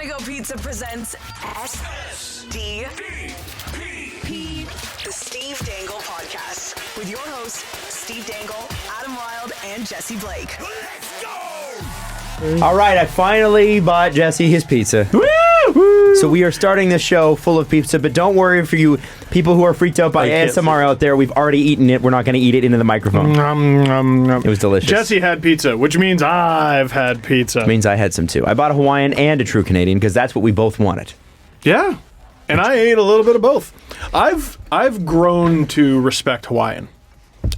Go Pizza presents SDP, the Steve Dangle Podcast, with your hosts, Steve Dangle, Adam Wilde, and Jesse Blake. Let's go! All right, I finally bought Jesse his pizza. Woo! So we are starting this show full of pizza, but don't worry for you people who are freaked out by ASMR out there. We've already eaten it. We're not going to eat it into the microphone. It was delicious. Jesse had pizza, which means I've had pizza. It means I had some too. I bought a Hawaiian and a true Canadian because that's what we both wanted. Yeah, and I ate a little bit of both. I've grown to respect Hawaiian.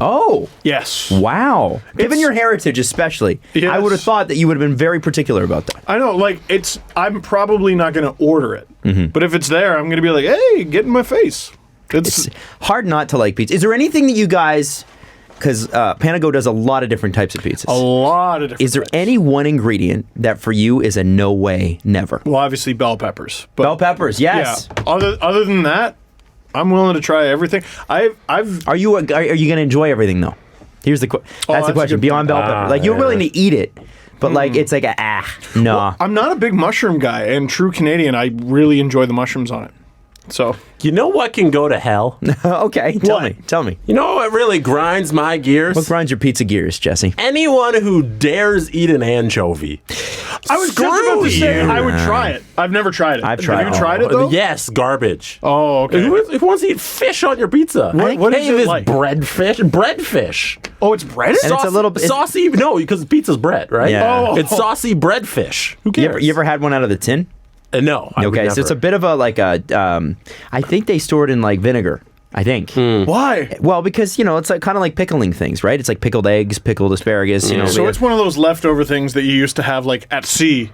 Oh. Yes. Wow. Given your heritage especially, Yes. I would have thought that you would have been very particular about that. I know, I'm probably not going to order it, Mm-hmm. but if it's there, I'm going to be like, hey, get in my face. It's hard not to like pizza. Is there anything that you guys... Because Panago does a lot of different types of pizzas. A lot of different Is there types. any one ingredient that for you is a no way, never? Well, obviously bell peppers. But Bell peppers, yes. Yeah. Other than that, I'm willing to try everything. Are you going to enjoy everything though? Here's the that's the a question. good Beyond point. bell pepper, like you're willing to eat it, but like it's like no. I'm not a big mushroom guy, and true Canadian, I really enjoy the mushrooms on it. So You know what can go to hell? Okay, tell me. You know what really grinds my gears? What grinds your pizza gears, Jesse? Anyone who dares eat an anchovy. I was just about to say you. I would try it. I've never tried it. I've tried Have it. you tried it though? Yes, garbage. Oh, okay. Who wants to eat fish on your pizza? What is hey, it this like? breadfish. Oh, it's bread? And it's a little bit- saucy. No, because pizza's bread, right? Yeah. Oh. It's saucy breadfish. Who cares? You ever had one out of the tin? No. I would Okay, so it's a never. bit of a I think they store it in like vinegar. I think. Why? Well, because it's like kind of like pickling things, right? It's like pickled eggs, pickled asparagus. So it's one of those leftover things that you used to have like at sea.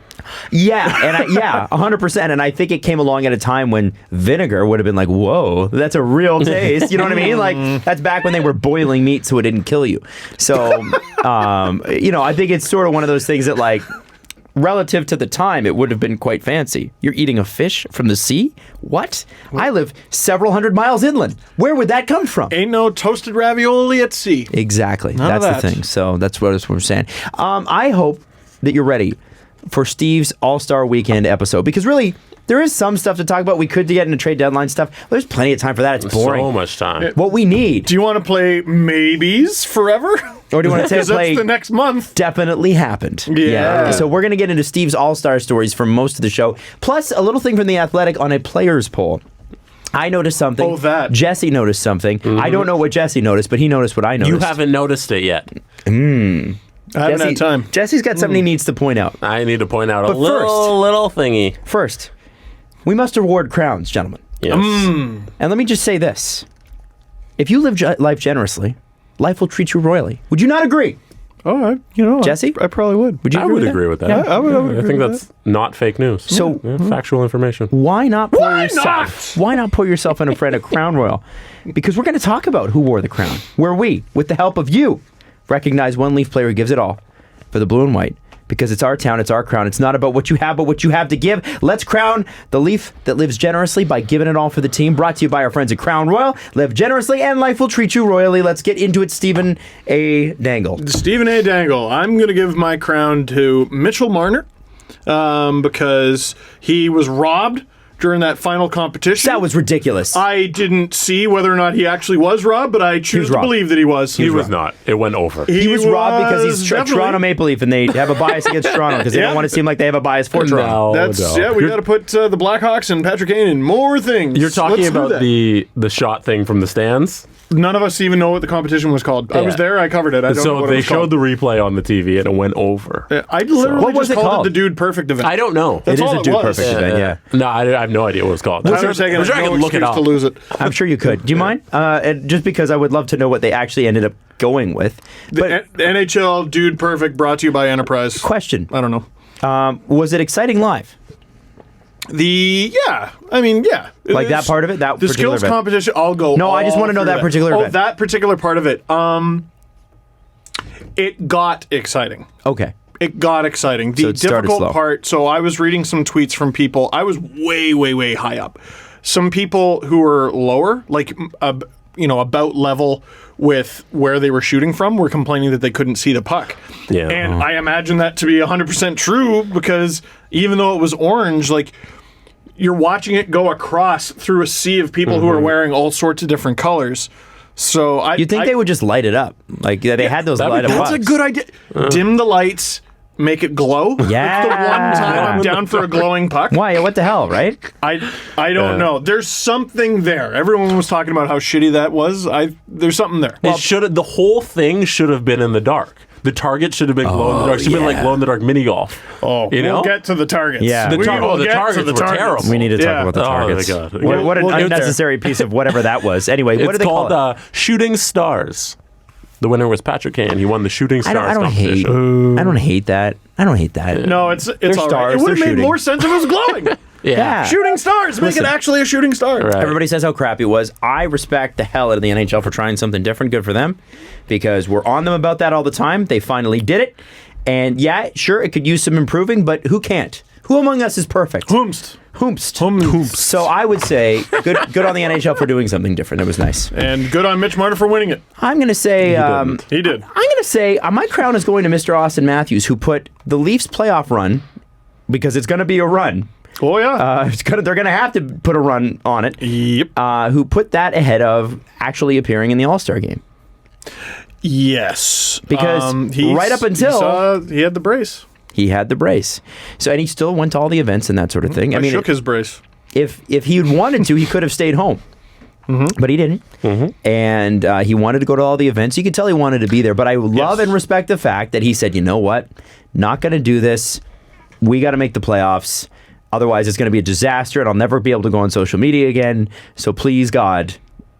Yeah, and 100%. And I think it came along at a time when vinegar would have been like, whoa, that's a real taste. You know what I mean? Like that's back when they were boiling meat so it didn't kill you. So, I think it's sort of one of those things that like, relative to the time, it would have been quite fancy. You're eating a fish from the sea? What? I live several hundred miles inland. Where would that come from? Ain't no toasted ravioli at sea. Exactly. None of That's the that. thing. So that's what we're saying. I hope that you're ready for Steve's All-Star Weekend episode because really, there is some stuff to talk about. We could get into trade deadline stuff. There's plenty of time for that. It's boring. So much time. What we need. Do you want to play maybes forever? Or do you want to say Because play that's the next month. definitely happened? Yeah. So we're going to get into Steve's All-Star stories for most of the show. Plus, a little thing from The Athletic on a player's poll. I noticed something. Oh, that. Jesse noticed something. I don't know what Jesse noticed, but he noticed what I noticed. You haven't noticed it yet. I haven't had time. Jesse's got something he needs to point out. I need to point out But a little thingy. First, we must award crowns, gentlemen. Yes. And let me just say this. If you live life generously, life will treat you royally. Would you not agree? Oh, Jesse? I probably would. Would you I would agree with that. Yeah, I would I agree think with that's not fake news. So- Yeah, factual information. Why not pour Why yourself? not? Why not pour yourself in a friend a crown royal? Because we're going to talk about who wore the crown. Where we, with the help of you, recognize one Leaf player who gives it all for the blue and white. Because it's our town, it's our crown. It's not about what you have, but what you have to give. Let's crown the Leaf that lives generously by giving it all for the team. Brought to you by our friends at Crown Royal. Live generously and life will treat you royally. Let's get into it, Stephen A. Dangle. Stephen A. Dangle. I'm going to give my crown to Mitchell Marner because he was robbed during that final competition. That was ridiculous. I didn't see whether or not he actually was robbed, but I choose to robbed. believe that he was. He was not. It went over. He was robbed because he's a definitely. Toronto Maple Leaf and they have a bias against Toronto because they Yeah. don't want to seem like they have a bias for Toronto. No, That's no. yeah. We got to put the Blackhawks and Patrick Kane in more things. You're talking Let's do about that. the shot thing from the stands. None of us even know what the competition was called. I Yeah. was there. I covered it. I don't know So what it they was showed called. the replay on the TV and it went over. I literally What was just it called called? it the Dude Perfect event. I don't know. That's It is all a it Dude was. Perfect event, yeah. No, I have no idea what it's called. I was taking I'm sure I no can look it excuse up. to lose it. I'm sure you could. Do you mind? And just because I would love to know what they actually ended up going with. But The NHL Dude Perfect brought to you by Enterprise. question, I don't know. was it exciting live? Yeah. Like that part of it? That the particular skills event? competition. I'll go. No, I just all wanna know through that particular event. that particular part of it. It got exciting. Okay. It got exciting. So The it started difficult slow. part. So I was reading some tweets from people. I was way, way, way high up. Some people who were lower, like about level with where they were shooting from, were complaining that they couldn't see the puck. Yeah. And I imagine that to be 100% true, because even though it was orange, like, you're watching it go across through a sea of people who are wearing all sorts of different colors. So You'd think they would just light it up. Like, they had those light up That's pucks. a good idea. Dim the lights, make it glow. Yeah. It's the one time I'm down for a glowing puck. Why? What the hell, right? I don't know. There's something there. Everyone was talking about how shitty that was. There's something there. The whole thing should have been in the dark. The target should have been glow in the dark. It should have been like glow in the dark mini golf. We'll get to the targets. Yeah. The targets were terrible. We need to talk about the targets. Oh, my God. What an We'll get unnecessary piece of whatever that was. Anyway, what do It's they call called it? Shooting Stars. The winner was Patrick Kane. He won the Shooting Stars I don't hate. competition. I don't hate that. I don't hate that. No, it's all right. stars, It would have they're made shooting. more sense if it was glowing. Yeah. Shooting stars. Make Listen. it actually a shooting star. Right. Everybody says how crappy it was. I respect the hell out of the NHL for trying something different. Good for them, because we're on them about that all the time. They finally did it. And yeah, sure, it could use some improving, but who can't? Who among us is perfect? Hoomst. Hoomst. So I would say good on the NHL for doing something different. It was nice. And good on Mitch Marner for winning it. I'm going to say... He did. I'm going to say my crown is going to Mr. Austin Matthews, who put the Leafs playoff run, because it's going to be a run. Oh, yeah. They're going to have to put a run on it. Yep. Who put that ahead of actually appearing in the All-Star game. Yes. Because right up until... he had the brace. He had the brace. So, and he still went to all the events and that sort of thing. I shook his brace. If he'd wanted to, he could have stayed home. But he didn't. And he wanted to go to all the events. You could tell he wanted to be there. But I love and respect the fact that he said, you know what? Not going to do this. We got to make the playoffs. Otherwise, it's going to be a disaster, and I'll never be able to go on social media again. So please, God,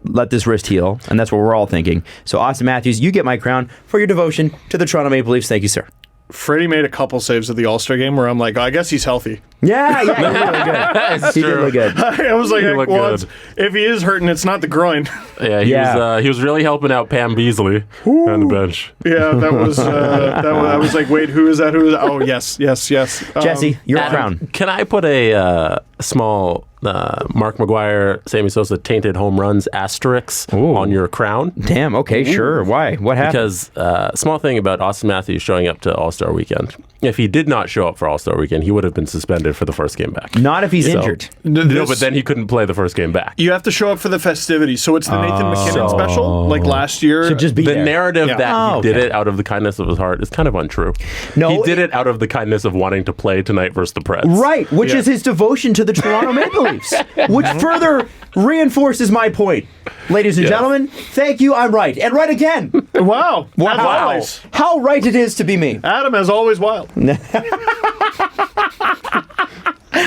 let this wrist heal. And that's what we're all thinking. So, Austin Matthews, you get my crown for your devotion to the Toronto Maple Leafs. Thank you, sir. Freddie made a couple saves at the All-Star game where I'm like, I guess he's healthy. Yeah, he did look good. He did look good. I was like, looked well, good. if he is hurting, it's not the groin. Yeah, he was really helping out Pam Beasley on the bench. Yeah, that was, I was like, wait, who is that? Who is that? Oh, yes. Jesse, your Adam, crown. Can I put a small Mark McGuire, Sammy Sosa tainted home runs asterisk on your crown? Damn, okay, sure. Why? What happened? Because small thing about Austin Matthews showing up to All-Star Weekend. If he did not show up for All-Star Weekend, he would have been suspended for the first game back. Not if he's injured. No, but then he couldn't play the first game back. You have to show up for the festivities. So it's the Nathan McKinnon special, like last year. Should just be The there. narrative Yeah. that he did it out of the kindness of his heart is kind of untrue. No, he did it out of the kindness of wanting to play tonight versus the Preds. Right, which Yeah. is his devotion to the Toronto Maple Leafs, which further reinforces my point. Ladies and gentlemen, thank you, I'm right. And right again. Wow. As Wow. always. How right it is to be me. Adam, as always, wild.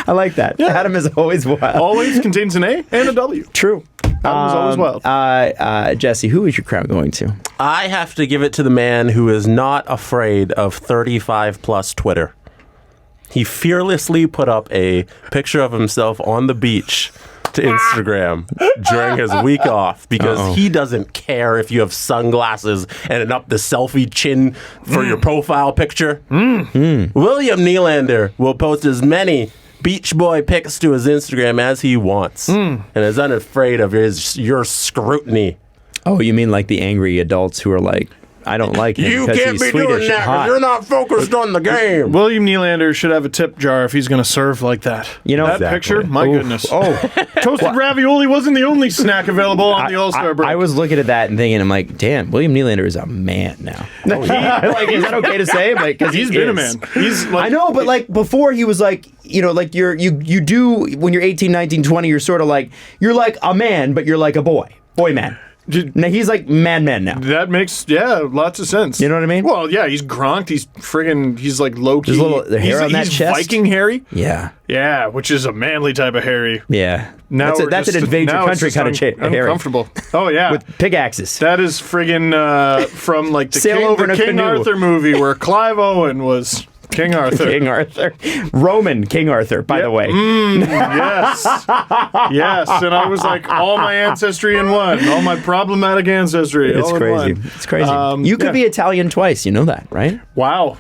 I like that. Adam is always wild. Always contains an A and a W. True. Adam's always wild. Jesse, who is your crown going to? I have to give it to the man who is not afraid of 35 plus Twitter. He fearlessly put up a picture of himself on the beach to Instagram during his week off because he doesn't care if you have sunglasses and an up the selfie chin for your profile picture. William Nylander will post as many Beach Boy pics to his Instagram as he wants and is unafraid of your scrutiny. Oh, you mean like the angry adults who are like, I don't like him You because can't he's be Swedish doing and that hot. because you're not focused on the game. William Nylander should have a tip jar if he's going to serve like that. You know, that Exactly. picture, my Oof. goodness. Oh, Toasted ravioli wasn't the only snack available on the All-Star break. I was looking at that and thinking, I'm like, damn, William Nylander is a man now. Like, is that okay to say? Like, because He's been a man. He's like, I know, but like before he was like, you know, like you do when you're 18, 19, 20, you're sort of like, you're like a man, but you're like a boy man. Now he's like man now. That makes, lots of sense. You know what I mean? Well, yeah, he's gronked. He's like low-key. There's a little hair on that he's chest. Viking hairy. Yeah. Yeah, which is a manly type of hairy. Yeah. Now that's we're that's just- an invade your now it's country just kind of hairy. uncomfortable. Oh, yeah. With pickaxes. That is friggin' from like the Sail over in a King canoe. Arthur movie where Clive Owen was King Arthur. King Arthur. Roman King Arthur, by the way. Yes. Yes. And I was like, all my ancestry in one. All my problematic ancestry. It's all in crazy. one. It's crazy. You could be Italian twice. You know that, right? Wow.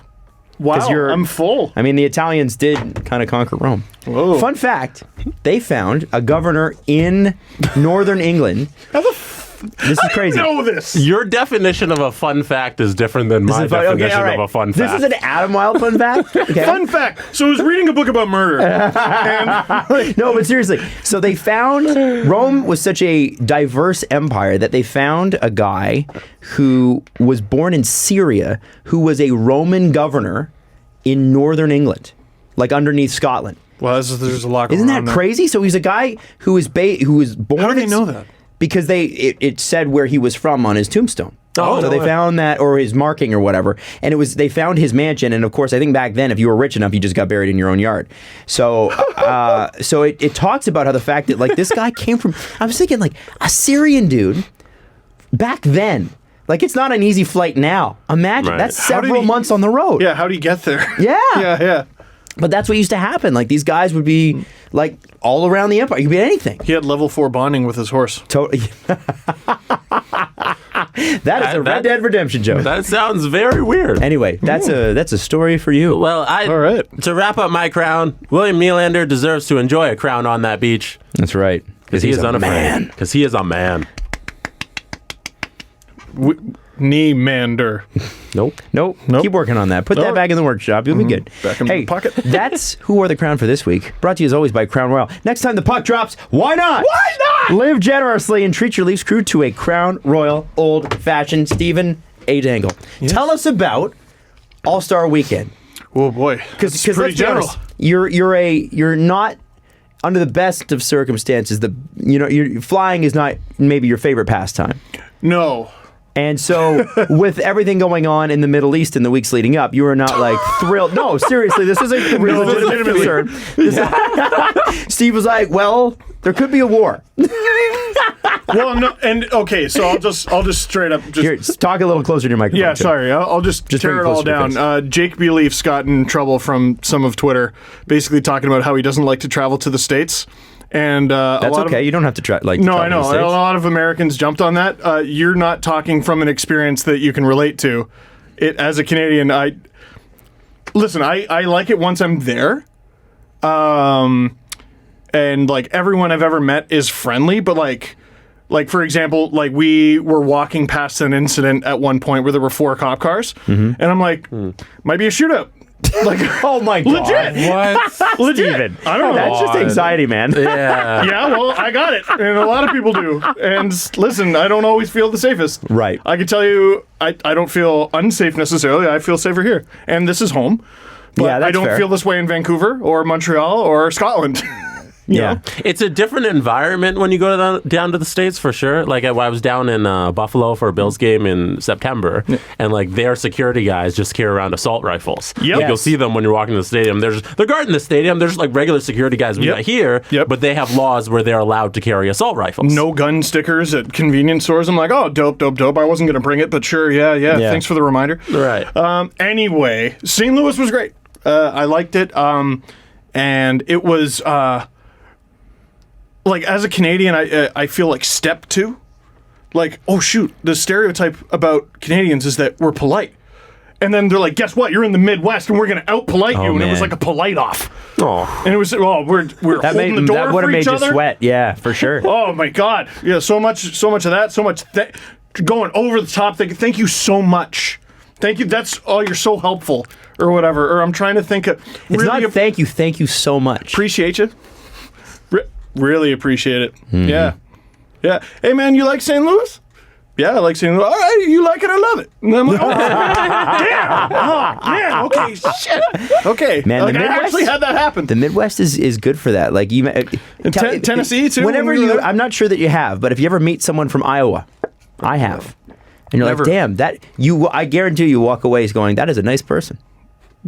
Wow. you're- I'm full. I mean, the Italians did kind of conquer Rome. Whoa. Fun fact, they found a governor in northern England This is crazy. Know this. Your definition of a fun fact is different than my definition of a fun fact. This is an Adam Wilde fun fact. Okay. Fun fact. So I was reading a book about murder. And No, but seriously. So they found Rome was such a diverse empire that they found a guy who was born in Syria who was a Roman governor in northern England, like underneath Scotland. well, there's a lot going Isn't on that there. crazy? So he's a guy who was born. How do they in- know that? Because it said where he was from on his tombstone. Oh, so no they way. found that, or his marking or whatever, and they found his mansion. And of course, I think back then, if you were rich enough, you just got buried in your own yard. So, so it talks about how the fact that like this guy came from. I was thinking like a Syrian dude back then. Like it's not an easy flight now. Imagine Right. that's How did several he- months on the road. Yeah, how do you get there? Yeah. Yeah. But that's what used to happen. Like these guys would be like all around the empire. You could be anything. He had level 4 bonding with his horse. Totally. That is a Red Dead Redemption joke. That sounds very weird. Anyway, that's a story for you. Well, All right. to wrap up my crown, William Nylander deserves to enjoy a crown on that beach That's right. because he is a unafraid. man. Because he is a man. Nylander. Nope. Nope. Keep working on that. Put that back in the workshop. You'll be good. Back in hey, the pocket. That's Who Wore the Crown for this week. Brought to you as always by Crown Royal. Next time the puck drops, why not? Why not? Live generously and treat your Leafs crew to a Crown Royal old-fashioned Stephen A. Dangle. Tell us about All-Star Weekend. Oh boy. Because pretty let's be general. honest, you're not under the best of circumstances. Your flying is not maybe your favorite pastime. No. And so, with everything going on in the Middle East in the weeks leading up, you are not like thrilled. No, seriously, this is a real legitimate concern. Steve was like, "Well, there could be a war." Well, no, and okay, so I'll just straight up just. Here, talk a little closer to your microphone. Yeah, too. sorry. I'll just bring tear it it all closer to your down. Jake B. Leafs got in trouble from some of Twitter, basically talking about how he doesn't like to travel to the States. And That's a lot okay. You don't have to try. Like, No, travel I to know. the A States. lot of Americans jumped on that. You're not talking from an experience that you can relate to. It as a Canadian, I like it once I'm there. And like everyone I've ever met is friendly, but like for example, like we were walking past an incident at one point where there were 4 cop cars, and I'm like, might be a shootout. Like, Oh my god! legit, What? legit. Steven, I don't know. that's just anxiety, man. Yeah. Yeah, well, I got it, and a lot of people do. And listen, I don't always feel the safest. Right. I can tell you, I don't feel unsafe necessarily. I feel safer here, and this is home. But Yeah, that's I don't fair. feel this way in Vancouver or Montreal or Scotland. You Yeah. know? It's a different environment when you go down to the States for sure. Like I was down in Buffalo for a Bills game in September, and like their security guys just carry around assault rifles. Yep. Like, you'll Yes. see them when you're walking to the stadium. They're guarding the stadium. There's like regular security guys we Yep. got here, Yep. but they have laws where they're allowed to carry assault rifles. No gun stickers at convenience stores. I'm like, oh, dope. I wasn't going to bring it, but sure, yeah. Yeah. Thanks for the reminder. Right. Anyway, St. Louis was great. I liked it. And it was... like as a Canadian, I feel like step 2, like, oh shoot, the stereotype about Canadians is that we're polite, and then they're like, guess what? You're in the Midwest, and we're gonna out polite you, and it was man. like a polite off, Oh. and it was we're That holding the door that would for have made each you other. sweat. Yeah, for sure. Oh my god, yeah, so much of that, going over the top. Thank you so much. Thank you. That's you're so helpful, or whatever. Or I'm trying to think of. It's really not thank you so much. appreciate you. Really appreciate it. Mm-hmm. Yeah. Hey, man, you like St. Louis? Yeah, I like St. Louis. All right, you like it? I love it. And I'm like, oh, damn. Oh, man. Okay, shit. Okay. Man, the like, I Midwest- actually had that happen. The Midwest is good for that. Like Tennessee, too, Whenever when we were there? I'm not sure that you have, but if you ever meet someone from Iowa, I have, and you're Never. like, damn, I guarantee you walk away going, that is a nice person.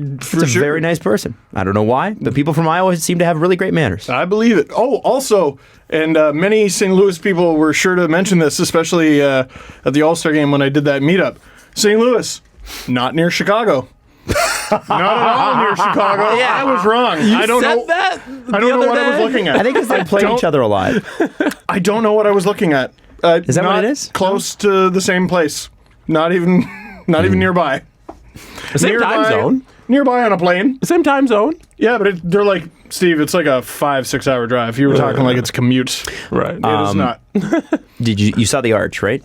It's a very nice person. I don't know why, but people from Iowa seem to have really great manners. I believe it. Oh, also, and many St. Louis people were sure to mention this, especially at the All-Star game when I did that meetup. St. Louis, not near Chicago. Not at all near Chicago. Yeah. I was wrong. I don't said know. that I don't know what I was looking at. I think because they play each other a lot. I don't know what I was looking at. Is that what not it is? Close to the same place. Not even nearby. Same time Nearby- zone. nearby on a plane. Same time zone. Yeah, but they're like, Steve, it's like a 5-6 hour drive. You were talking like it's a commute. Right. It is not. Did you saw the Arch, right?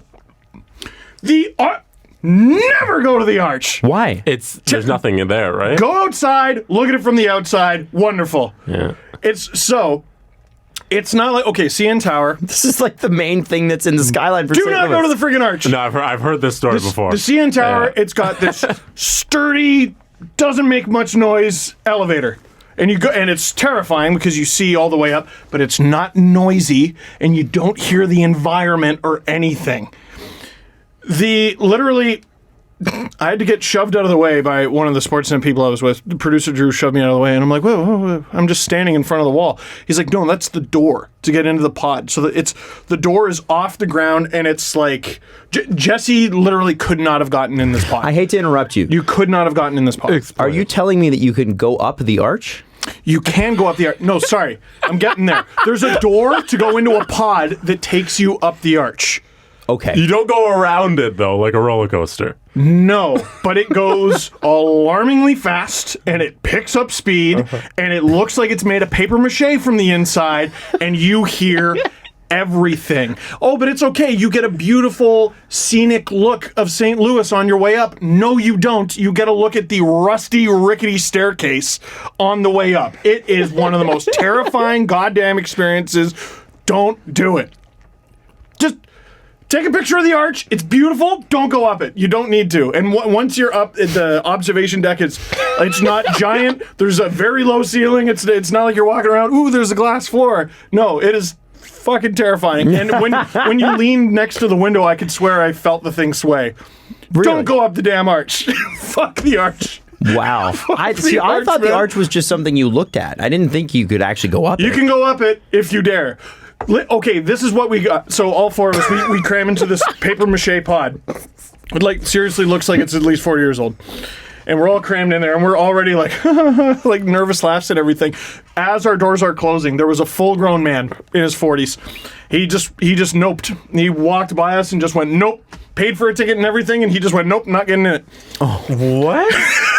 Never go to the Arch. Why? There's nothing in there, right? Go outside, look at it from the outside. Wonderful. Yeah. It's not like, okay, CN Tower. This is like the main thing that's in the skyline for Do St. not Louis. go to the friggin' Arch. No, I've heard this story before. The CN Tower, Yeah. it's got this sturdy, doesn't make much noise elevator. And you go, and it's terrifying because you see all the way up, but it's not noisy, and you don't hear the environment or anything. I had to get shoved out of the way by one of the Sportsnet people I was with. The producer Drew shoved me out of the way, and I'm like, whoa, I'm just standing in front of the wall. He's like, no, that's the door to get into the pod. So that the door is off the ground, and it's like Jesse literally could not have gotten in this pod. I hate to interrupt you. You could not have gotten in this pod. Are you telling me that you can go up the Arch? You can go up the arch. No, sorry. I'm getting there. There's a door to go into a pod that takes you up the arch. Okay. You don't go around it, though, like a roller coaster. No, but it goes alarmingly fast, and it picks up speed, and it looks like it's made of paper mache from the inside, and you hear everything. Oh, but it's okay. You get a beautiful, scenic look of St. Louis on your way up. No, you don't. You get a look at the rusty, rickety staircase on the way up. It is one of the most terrifying goddamn experiences. Don't do it. Just take a picture of the arch. It's beautiful. Don't go up it. You don't need to. And once you're up at the observation deck, it's not giant. There's a very low ceiling. It's not like you're walking around, ooh, there's a glass floor. No, it is fucking terrifying. And when you leaned next to the window, I could swear I felt the thing sway. Really? Don't go up the damn arch. Fuck the arch. Wow. I arch, thought the man. Arch was just something you looked at. I didn't think you could actually go up You it. can go up it if you dare. Okay, this is what we got. So all four of us, we cram into this paper mache pod. It seriously looks like it's at least 40 years old. And we're all crammed in there, and we're already like nervous laughs and everything. As our doors are closing, there was a full-grown man in his 40s. He just noped. He walked by us and just went, nope. Paid for a ticket and everything, and he just went, nope, not getting in it. Oh, what?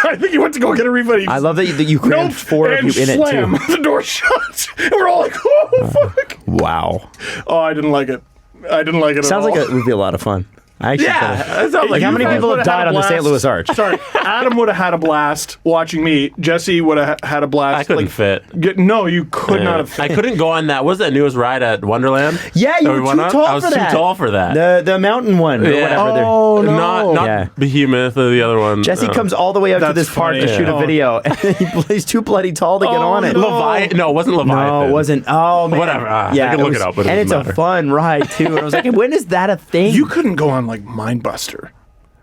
I think he went to go get a refund. I love that you crammed four of you in it, slam. too. The door shut. And we're all like, oh, fuck. Wow. Oh, I didn't like it. I didn't like it Sounds at all. like it would be a lot of fun. I actually Yeah, it sounds like how you many guys people have would've had died a on the St. blast. Louis Arch? Sorry, Adam would have had a blast watching me. Jesse would have had a blast. I couldn't fit. No, you could not have I fit. couldn't go on that. What was that newest ride at Wonderland? Yeah, you That we were went too on? tall I was for too that. tall for that. The mountain one or Yeah. whatever. they're- Oh, no. Not Yeah. Behemoth or the other one. Jesse comes all the way out to That's this park to funny. shoot a Yeah. video, and he's too bloody tall to get Oh, on it. no. No, it wasn't Leviathan. No, it wasn't. Oh, man. Whatever. I Yeah, can it look was- it up, but it and it's doesn't a matter. fun ride, too. And I was like, when is that a thing? You couldn't go on like Mindbuster.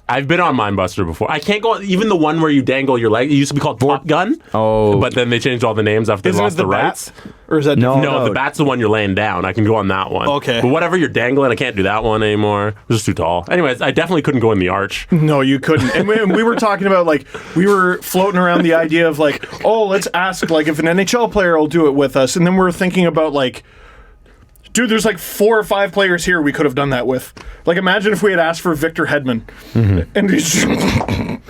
I've been on Mindbuster before. I can't go on, even the one where you dangle your leg. It used to be called Top Gun. Oh. But then they changed all the names after they Isn't it lost the the rights. bat? Or is that No. different? No, the bat's the one you're laying down. I can go on that one. Okay. But whatever you're dangling, I can't do that one anymore. It was just too tall. Anyways, I definitely couldn't go in the arch. No, you couldn't. And we were talking about, like, we were floating around the idea of, like, oh, let's ask, like, if an NHL player will do it with us. And then we're thinking about, like, dude, there's like 4 or 5 players here we could have done that with. Like, imagine if we had asked for Victor Hedman. And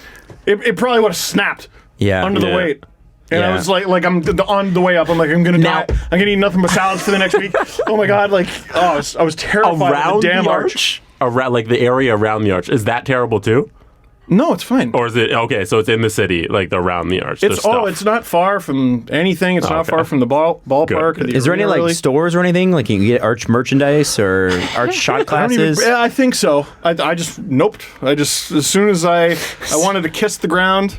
it probably would have snapped Yeah. under the Yeah. weight. And I Yeah. was like, I'm on the way up. I'm like, I'm going to Now- die. I'm going to eat nothing but salads for the next week. Oh, my God. Like, I was terrified of Around the damn the arch. arch? Around, like the area around the arch. Is that terrible too? No, it's fine. Or is it, okay, so it's in the city, like around the arch. There's It's stuff. it's not far from anything. It's not okay. far from the ballpark. Good. Or the Is there any arena, like really. stores or anything? Like you can get Arch merchandise or Arch shot I don't even- classes? yeah, I think so. I just noped. As soon as I wanted to kiss the ground,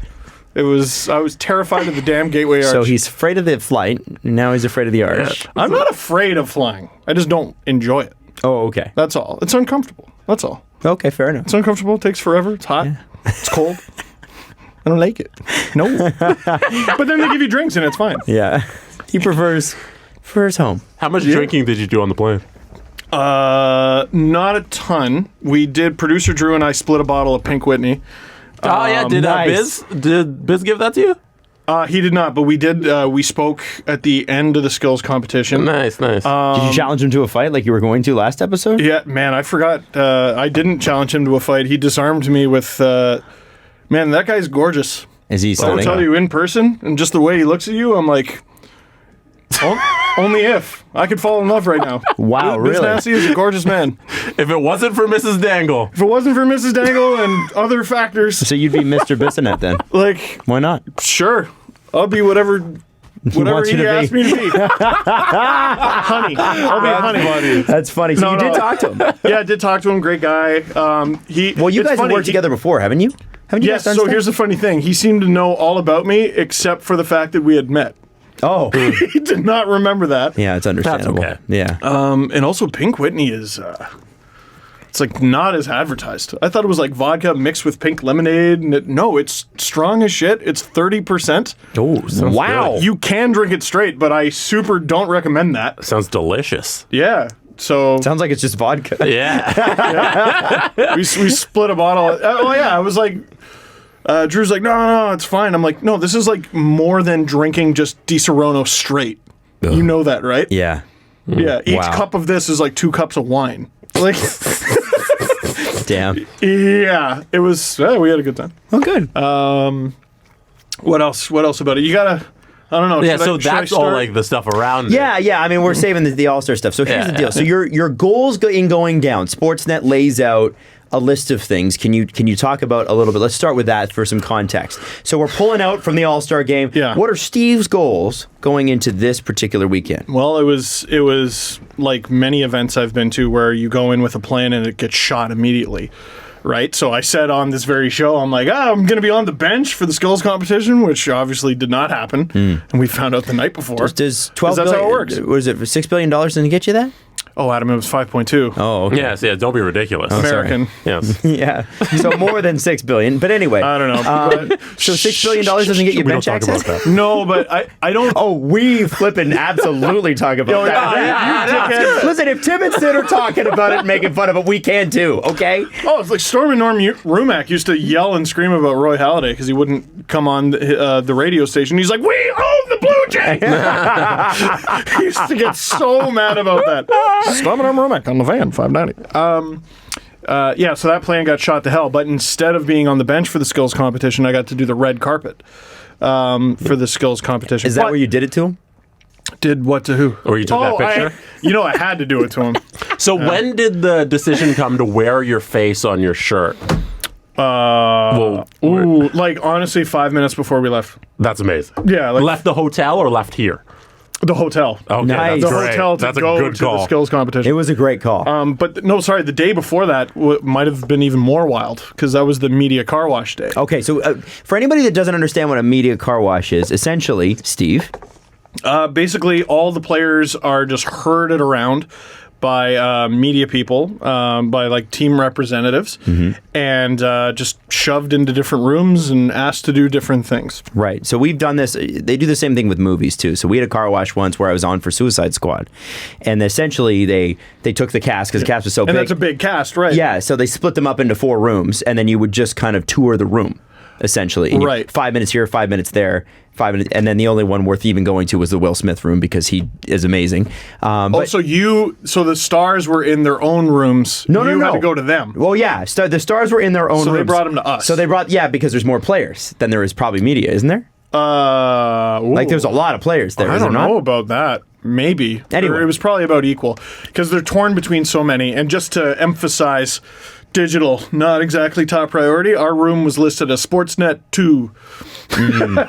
I was terrified of the damn Gateway Arch. So he's afraid of the flight. Now he's afraid of the Arch. I'm not afraid of flying. I just don't enjoy it. Oh, okay. That's all. It's uncomfortable. That's all. Okay, fair enough. It's uncomfortable. It takes forever. It's hot. It's cold. I don't like it. No. But then they give you drinks and it's fine. Yeah. He prefers home. How much drinking did you do on the plane? Not a ton. We did. Producer Drew and I split a bottle of Pink Whitney. Oh, yeah. Did nice. Biz give that to you? He did not, but we did. We spoke at the end of the skills competition. Nice. Did you challenge him to a fight like you were going to last episode? Yeah, man, I forgot. I didn't challenge him to a fight. He disarmed me with. Man, that guy's gorgeous. Is he I'll stunning? tell you in person, and just the way he looks at you, I'm like, only if I could fall in love right now. Wow, This really? Nasty is a gorgeous man. If it wasn't for Mrs. Dangle. If it wasn't for Mrs. Dangle and other factors, So you'd be Mr. Bissonette then? like, Why not? sure, I'll be whatever wants you he to asked be. me to be. Honey. I'll be honey. That's funny. So No, you did no. talk to him. Yeah, I did talk to him. Great guy. Well, you it's guys have funny, worked together before, haven't you? Haven't you Yes, guys done so stuff? here's the funny thing. He seemed to know all about me except for the fact that we had met. Oh, He did not remember that. yeah, it's understandable. okay. Yeah. And also Pink Whitney is it's like not as advertised. I thought it was like vodka mixed with pink lemonade, and no, it's strong as shit. It's 30%. Oh, sounds Wow. good. You can drink it straight, but I super don't recommend that. Sounds delicious. Yeah. So Sounds like it's just vodka. Yeah. we split a bottle. Oh yeah, I was like, Drew's like, no, it's fine. I'm like, no, this is like more than drinking just Di Serono straight. You know that, right? Yeah. Yeah. Each Wow. cup of this is like 2 cups of wine. Like, Damn. yeah, it was. We had a good time. Oh, good. What else? What else about it? You gotta. I don't know. Yeah, should so should I that's all start? like the stuff around it. Yeah. I mean, we're saving the All-Star stuff. So here's Yeah, the deal. So your goals in going down. Sportsnet lays out a list of things. Can you talk about a little bit? Let's start with that for some context. So we're pulling out from the All-Star game. Yeah. What are Steve's goals going into this particular weekend? Well, it was like many events I've been to where you go in with a plan and it gets shot immediately. Right? So I said on this very show, I'm like, I'm going to be on the bench for the skills competition, which obviously did not happen. And we found out the night before. Does 12 that's how billion, it works. Was it for $6 billion didn't get you that? Oh, Adam, it was 5.2. Oh, okay. Yes, yeah, don't be ridiculous. American. Yes. Yeah. So more than $6 billion. But anyway. I don't know. But So $6 billion doesn't get you We don't bench talk access? about that. no, but I don't. Oh, we flipping absolutely talk about that. Listen, if Tim and Sid are talking about it and making fun of it, we can too, okay? Oh, it's like Storm and Norm Rumack used to yell and scream about Roy Halladay because he wouldn't come on the radio station. He's like, "We own the Blue Jays." He used to get so mad about that. Storm and Norm Rumack on the van, 590. Yeah, so that plan got shot to hell. But instead of being on the bench for the skills competition, I got to do the red carpet for the skills competition. Is that But where you did it to him? did what to who? Or you took that picture? I had to do it to him. So when did the decision come to wear your face on your shirt? Well, Ooh, like honestly, 5 minutes before we left. that's amazing. Yeah, like Left the hotel or left here? the hotel. Okay, Nice. that's The great. hotel to That's go a good to call. the skills competition. It was a great call. But no, sorry, the day before that might have been even more wild because that was the media car wash day. Okay, so for anybody that doesn't understand what a media car wash is, essentially, Steve. Basically, all the players are just herded around by media people, by like team representatives, and just shoved into different rooms and asked to do different things. Right. So we've done this. They do the same thing with movies too. So we had a car wash once where I was on for Suicide Squad, and essentially they took the cast because the cast was so And big. that's a big cast, right? Yeah. So they split them up into 4 rooms, and then you would just kind of tour the room, essentially. And Right. 5 minutes here, 5 minutes there, 5 minutes, and then the only one worth even going to was the Will Smith room because he is amazing. But So the stars were in their own rooms. No, you no. had to go to them. Well, yeah, the stars were in their own So rooms. they brought them to us. So they brought, because there's more players than there is probably media, isn't there? Like there's a lot of players there. I is there don't not? know about that. Maybe. Anyway. Or it was probably about equal because they're torn between so many. And just to emphasize, digital, not exactly top priority. Our room was listed as Sportsnet 2.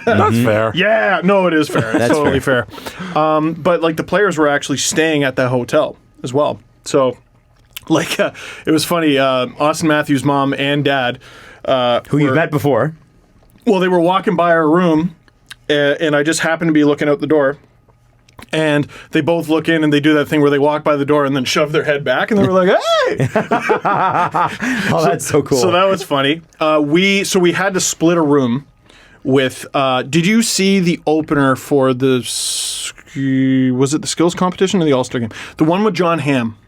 That's fair. Yeah, no, it is fair. It's That's totally fair. But like the players were actually staying at the hotel as well. So, like, it was funny. Austin Matthews' mom and dad, Who you've met before. well, they were walking by our room, and I just happened to be looking out the door. And they both look in and they do that thing where they walk by the door and then shove their head back and they were like, "Hey!" Oh, that's so cool. So that was funny. We had to split a room with. Did you see the opener for the? Was it the skills competition or the All-Star game? The one with John Hamm.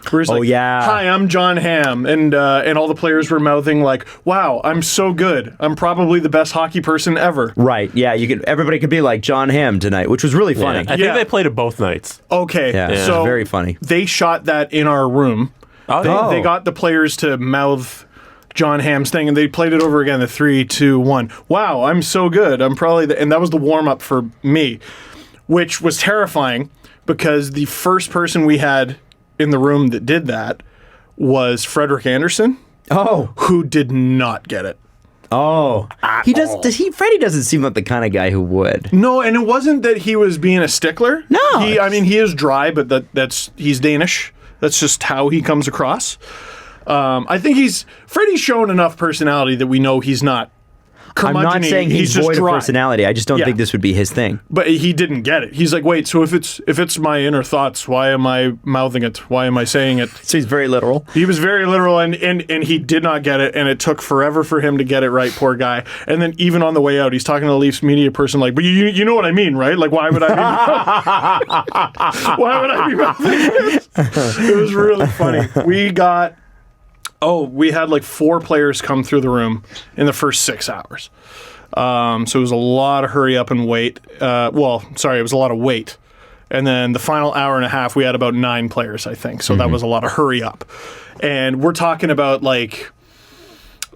Where he's Oh, like, yeah. "Hi, I'm John Hamm," and all the players were mouthing like, "Wow, I'm so good. I'm probably the best hockey person ever." Right. Yeah. Everybody could be like John Hamm tonight, which was really funny. I think Yeah. they played it both nights. Okay, Yeah, it's so very funny. They shot that in our room. Oh, They got the players to mouth John Hamm's thing, and they played it over again. The 3, 2, 1. Wow, I'm so good. I'm probably and that was the warm up for me, which was terrifying because the first person we had in the room that did that was Frederick Anderson. Oh, who did not get it. Oh, he does. Does he? Freddie doesn't seem like the kind of guy who would. No, and it wasn't that he was being a stickler. No, I mean he is dry, but he's Danish. That's just how he comes across. I think Freddie's shown enough personality that we know he's not. I'm not saying he's just void dry. of personality. I just don't think this would be his thing. But he didn't get it. He's like, wait, so if it's my inner thoughts, why am I mouthing it? Why am I saying it? So he's very literal. He was very literal, and he did not get it, and it took forever for him to get it right, poor guy. And then even on the way out, he's talking to the Leafs media person like, but you know what I mean, right? Like, why would I be mouthing it? It was really funny. We had like 4 players come through the room in the first 6 hours. So it was a lot of hurry up and wait. It was a lot of wait. And then the final hour and a half, we had about 9 players, I think. So that was a lot of hurry up. And we're talking about like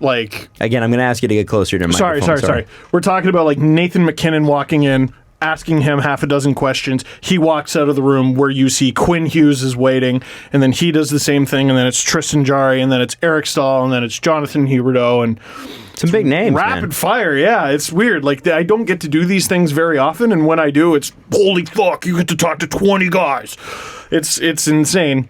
Again, I'm going to ask you to get closer to my microphone. Sorry. We're talking about like Nathan McKinnon walking in, asking him half a dozen questions. He walks out of the room where you see Quinn Hughes is waiting, and then he does the same thing, and then it's Tristan Jarry, and then it's Eric Stahl, and then it's Jonathan Huberdeau, and some big names. Rapid fire, yeah. It's weird. Like I don't get to do these things very often, and when I do, it's holy fuck. You get to talk to 20 guys. It's insane.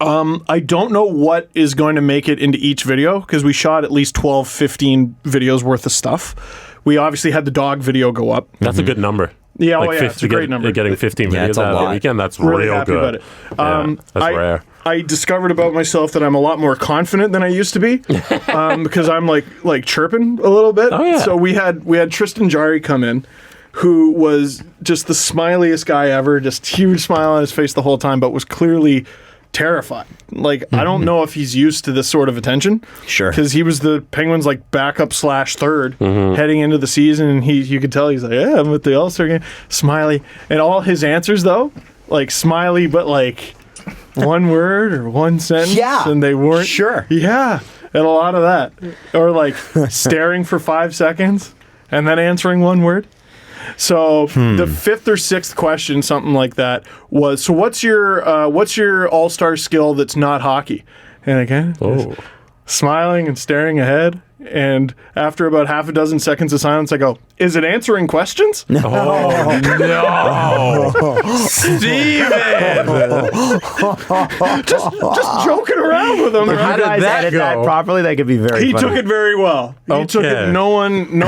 I don't know what is going to make it into each video because we shot at least 12, 15 videos worth of stuff. We obviously had the dog video go up. That's a good number. Yeah, it's a great number. Getting 15 videos out of the weekend, that's really real happy good. About it. That's rare. I discovered about myself that I'm a lot more confident than I used to be because I'm like chirping a little bit. Oh, yeah. So we had Tristan Jarry come in, who was just the smiliest guy ever, just huge smile on his face the whole time, but was clearly terrified. Like, I don't know if he's used to this sort of attention. Sure. Because he was the Penguins' like backup / third heading into the season, and you could tell he's like, yeah, I'm at the All-Star game. Smiley. And all his answers, though, like smiley, but like one word or one sentence. Yeah. And they weren't. Sure. Yeah. And a lot of that. Or like staring for 5 seconds and then answering one word. So the 5th or 6th question, something like that, was, so what's your all-star skill that's not hockey? And again, smiling and staring ahead. And after about half a dozen seconds of silence, I go, is it answering questions? Oh, no. Steven! just joking around with him. How did that go? That properly? That could be very He funny. took it very well. He took it. Okay. No one.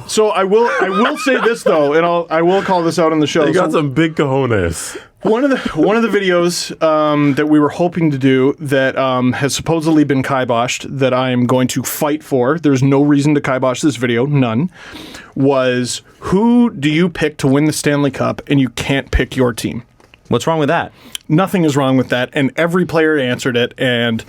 So I will say this though, and I will call this out on the show. You got So some big cojones. one of the videos that we were hoping to do that has supposedly been kiboshed, that I am going to fight for. There's no reason to kibosh this video, none. Was, who do you pick to win the Stanley Cup, and you can't pick your team? What's wrong with that? Nothing is wrong with that, and every player answered it, and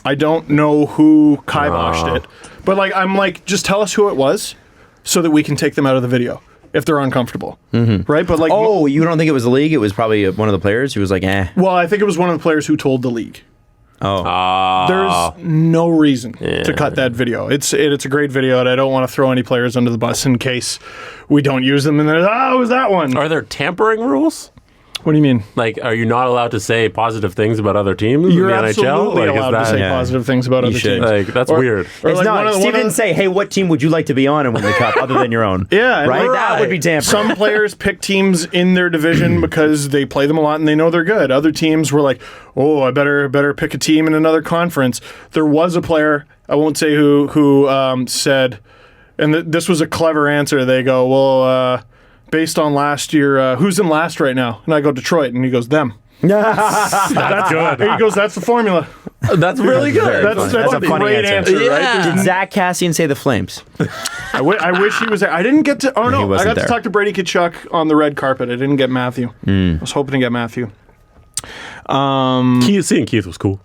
I don't know who kiboshed it, but I'm like, just tell us who it was, so that we can take them out of the video if they're uncomfortable, right? But you don't think it was the league? It was probably one of the players who was like, eh. well, I think it was one of the players who told the league. Oh, There's no reason to cut that video. It's a great video, and I don't want to throw any players under the bus in case we don't use them. And then, it was that one. Are there tampering rules? What do you mean? Like, are you not allowed to say positive things about other teams You're in the NHL? absolutely Like, allowed to say positive things about other should. teams. Like, that's weird. Or it's like not. one of Steve the- didn't say, hey, what team would you like to be on and win the cup other than your own? Yeah, right? and That would be tampering. Some players pick teams in their division because they play them a lot and they know they're good. Other teams were like, oh, I better pick a team in another conference. There was a player, I won't say who said, and this was a clever answer. They go, well, based on last year, who's in last right now? And I go, Detroit. And he goes, them. That's good. And he goes, that's the formula. That's really good. That's a funny great answer, Yeah. right? Did Zach Cassian say the Flames? I wish he was there. I didn't get to. Oh He no, I wasn't got there. to talk to Brady Tkachuk on the red carpet. I didn't get Matthew. I was hoping to get Matthew. Seeing Keith was cool.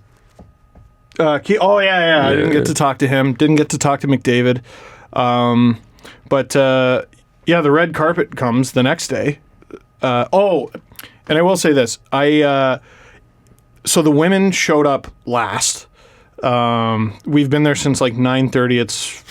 I didn't get to talk to him. Didn't get to talk to McDavid. But the red carpet comes the next day. And I will say this. So the women showed up last. We've been there since like 9:30. It's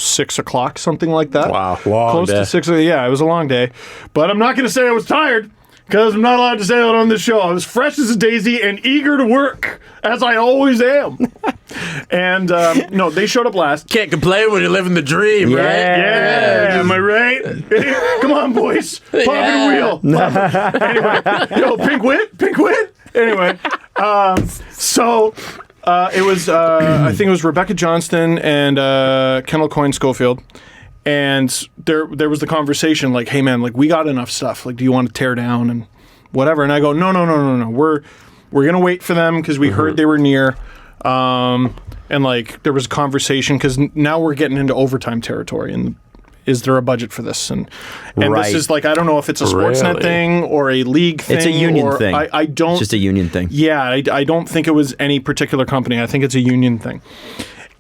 6 o'clock, something like that. Wow, long Close day. to 6. Yeah, it was a long day. But I'm not going to say I was tired, because I'm not allowed to say that on this show. I was fresh as a daisy and eager to work, as I always am. And no, they showed up last. Can't complain when you're living the dream, right? Yeah, am I right? Come on, boys. Pop in a wheel. Anyway, yo, pink wit. Anyway, so it was, I think it was Rebecca Johnston and Kendall Coyne Schofield. And there was the conversation like, hey, man, like, we got enough stuff. Like, do you want to tear down and whatever? And I go, no. We're going to wait for them because we heard they were near. And like there was a conversation because now we're getting into overtime territory, and is there a budget for this? And Right. this is like, I don't know if it's a Sportsnet Really? thing or a league thing. It's a union or thing. I don't. It's just a union thing. Yeah, I don't think it was any particular company. I think it's a union thing.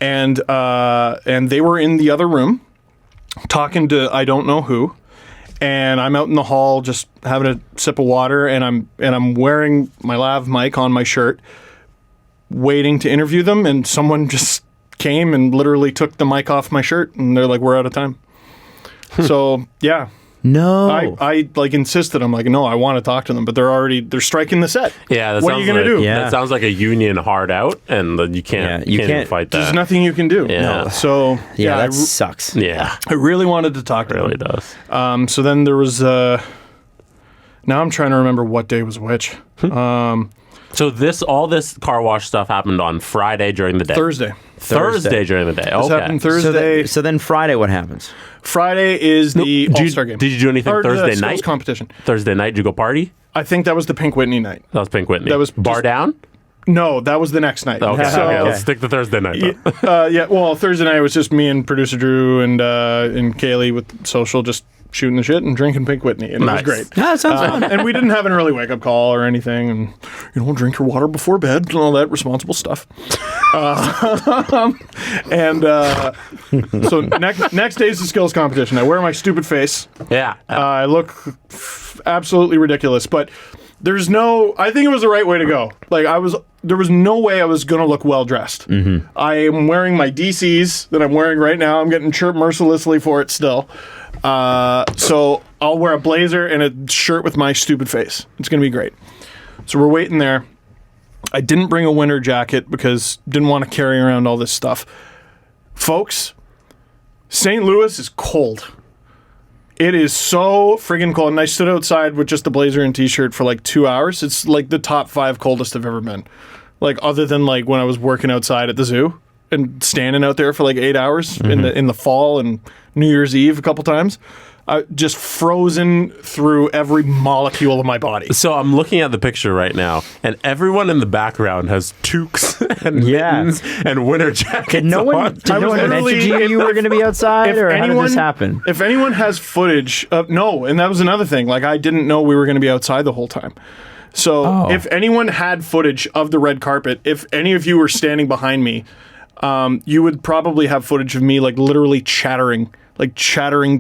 And they were in the other room talking to I don't know who. And I'm out in the hall just having a sip of water, and I'm wearing my lav mic on my shirt, waiting to interview them, and someone just came and literally took the mic off my shirt, and they're like, "We're out of time." So yeah, No. I like insisted. I'm like, no, I want to talk to them, but they're striking the set. Yeah, what are you gonna do? Yeah. That sounds like a union hard out, and you can't even fight that. There's nothing you can do. Yeah. No. So yeah, I that sucks. Yeah, I really wanted to talk to it really them. does. So then there was. Now I'm trying to remember what day was which. So all this car wash stuff happened on Friday during the day. Thursday during the day. This Okay. happened Thursday. So then Friday, what happens? Friday is the All-Star game. Did you do anything Or the Thursday skills night? competition. Thursday night, did you go party? I think that was the Pink Whitney night. That was Pink Whitney. That was bar just- down. No, that was the next night. Okay, So, okay, let's stick to Thursday night. Then. yeah. Well, Thursday night was just me and producer Drew and Kaylee with social, just shooting the shit and drinking Pink Whitney, and Nice. it was great. Yeah, that sounds fun. And we didn't have an early wake up call or anything, and drink your water before bed and all that responsible stuff. So next day is the skills competition. I wear my stupid face. Yeah. I look absolutely ridiculous, but there's no. I think it was the right way to go. Like there was no way I was gonna look well dressed. Mm-hmm. I am wearing my DCs that I'm wearing right now. I'm getting chirped mercilessly for it still. So I'll wear a blazer and a shirt with my stupid face. It's gonna be great. So we're waiting there. I didn't bring a winter jacket because didn't want to carry around all this stuff. Folks, St. Louis is cold. It is so friggin' cold. And I stood outside with just a blazer and t-shirt for like 2 hours. It's like the top 5 coldest I've ever been. Like other than like when I was working outside at the zoo and standing out there for like 8 hours in the fall and New Year's Eve a couple times. Just frozen through every molecule of my body. So I'm looking at the picture right now, and everyone in the background has toques and mittens and winter jackets. Did no one on. mention to you were going to be outside, or how did this happen? If anyone has footage of no, and that was another thing. Like I didn't know we were going to be outside the whole time. So if anyone had footage of the red carpet, if any of you were standing behind me, you would probably have footage of me like literally chattering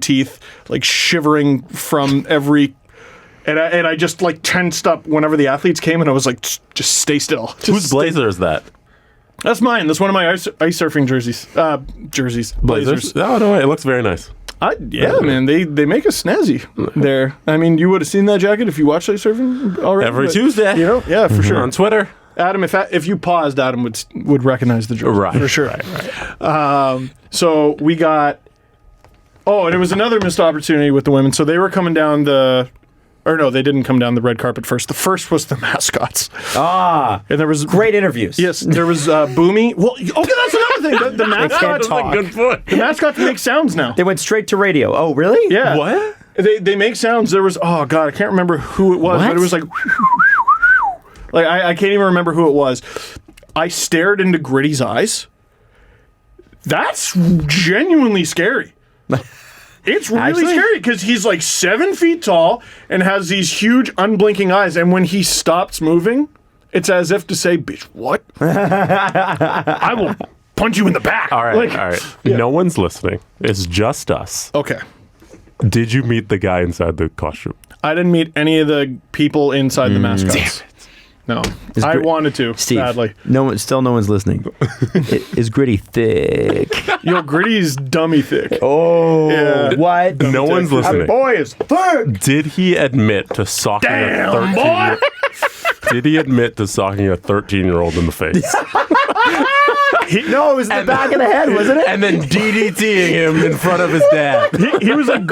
teeth, like shivering from every. And I just like tensed up whenever the athletes came, and I was like, just stay still. Whose blazer is that? That's mine. That's one of my ice surfing jerseys. Blazers. Oh, no way. It looks very nice. Yeah, man. They make us snazzy there. I mean, you would have seen that jacket if you watched ice surfing already. Every Tuesday. Yeah, for sure. On Twitter. Adam, if you paused, Adam would recognize the jersey. Right. For sure. Right. So we got. Oh, and it was another missed opportunity with the women. So they were coming down they didn't come down the red carpet first. The first was the Mascots. And there was great interviews. Yes, there was Boomy. Well, okay, that's another thing. The Mascots, talk. Good point. the Mascots make sounds now. They went straight to radio. Oh, really? Yeah. What? They make sounds. There was I can't remember who it was, What? but it was like I can't even remember who it was. I stared into Gritty's eyes. That's genuinely scary. It's really Actually? scary because he's like 7 feet tall and has these huge unblinking eyes, and when he stops moving, it's as if to say, "Bitch, what? I will punch you in the back." All right. Like, All right. No one's listening. It's just us. Okay. Did you meet the guy inside the costume? I didn't meet any of the people inside the Mascots. No. I wanted to, Steve, badly. no one's listening. Is Gritty thick? Yo, Gritty's dummy thick. Oh, Yeah. what? No one's listening. That boy is thick. Did he admit to socking a 13-year-old? Did he admit to socking a 13-year-old in the face? No, it was the back of the head, wasn't it? And then DDTing him in front of his dad. He was like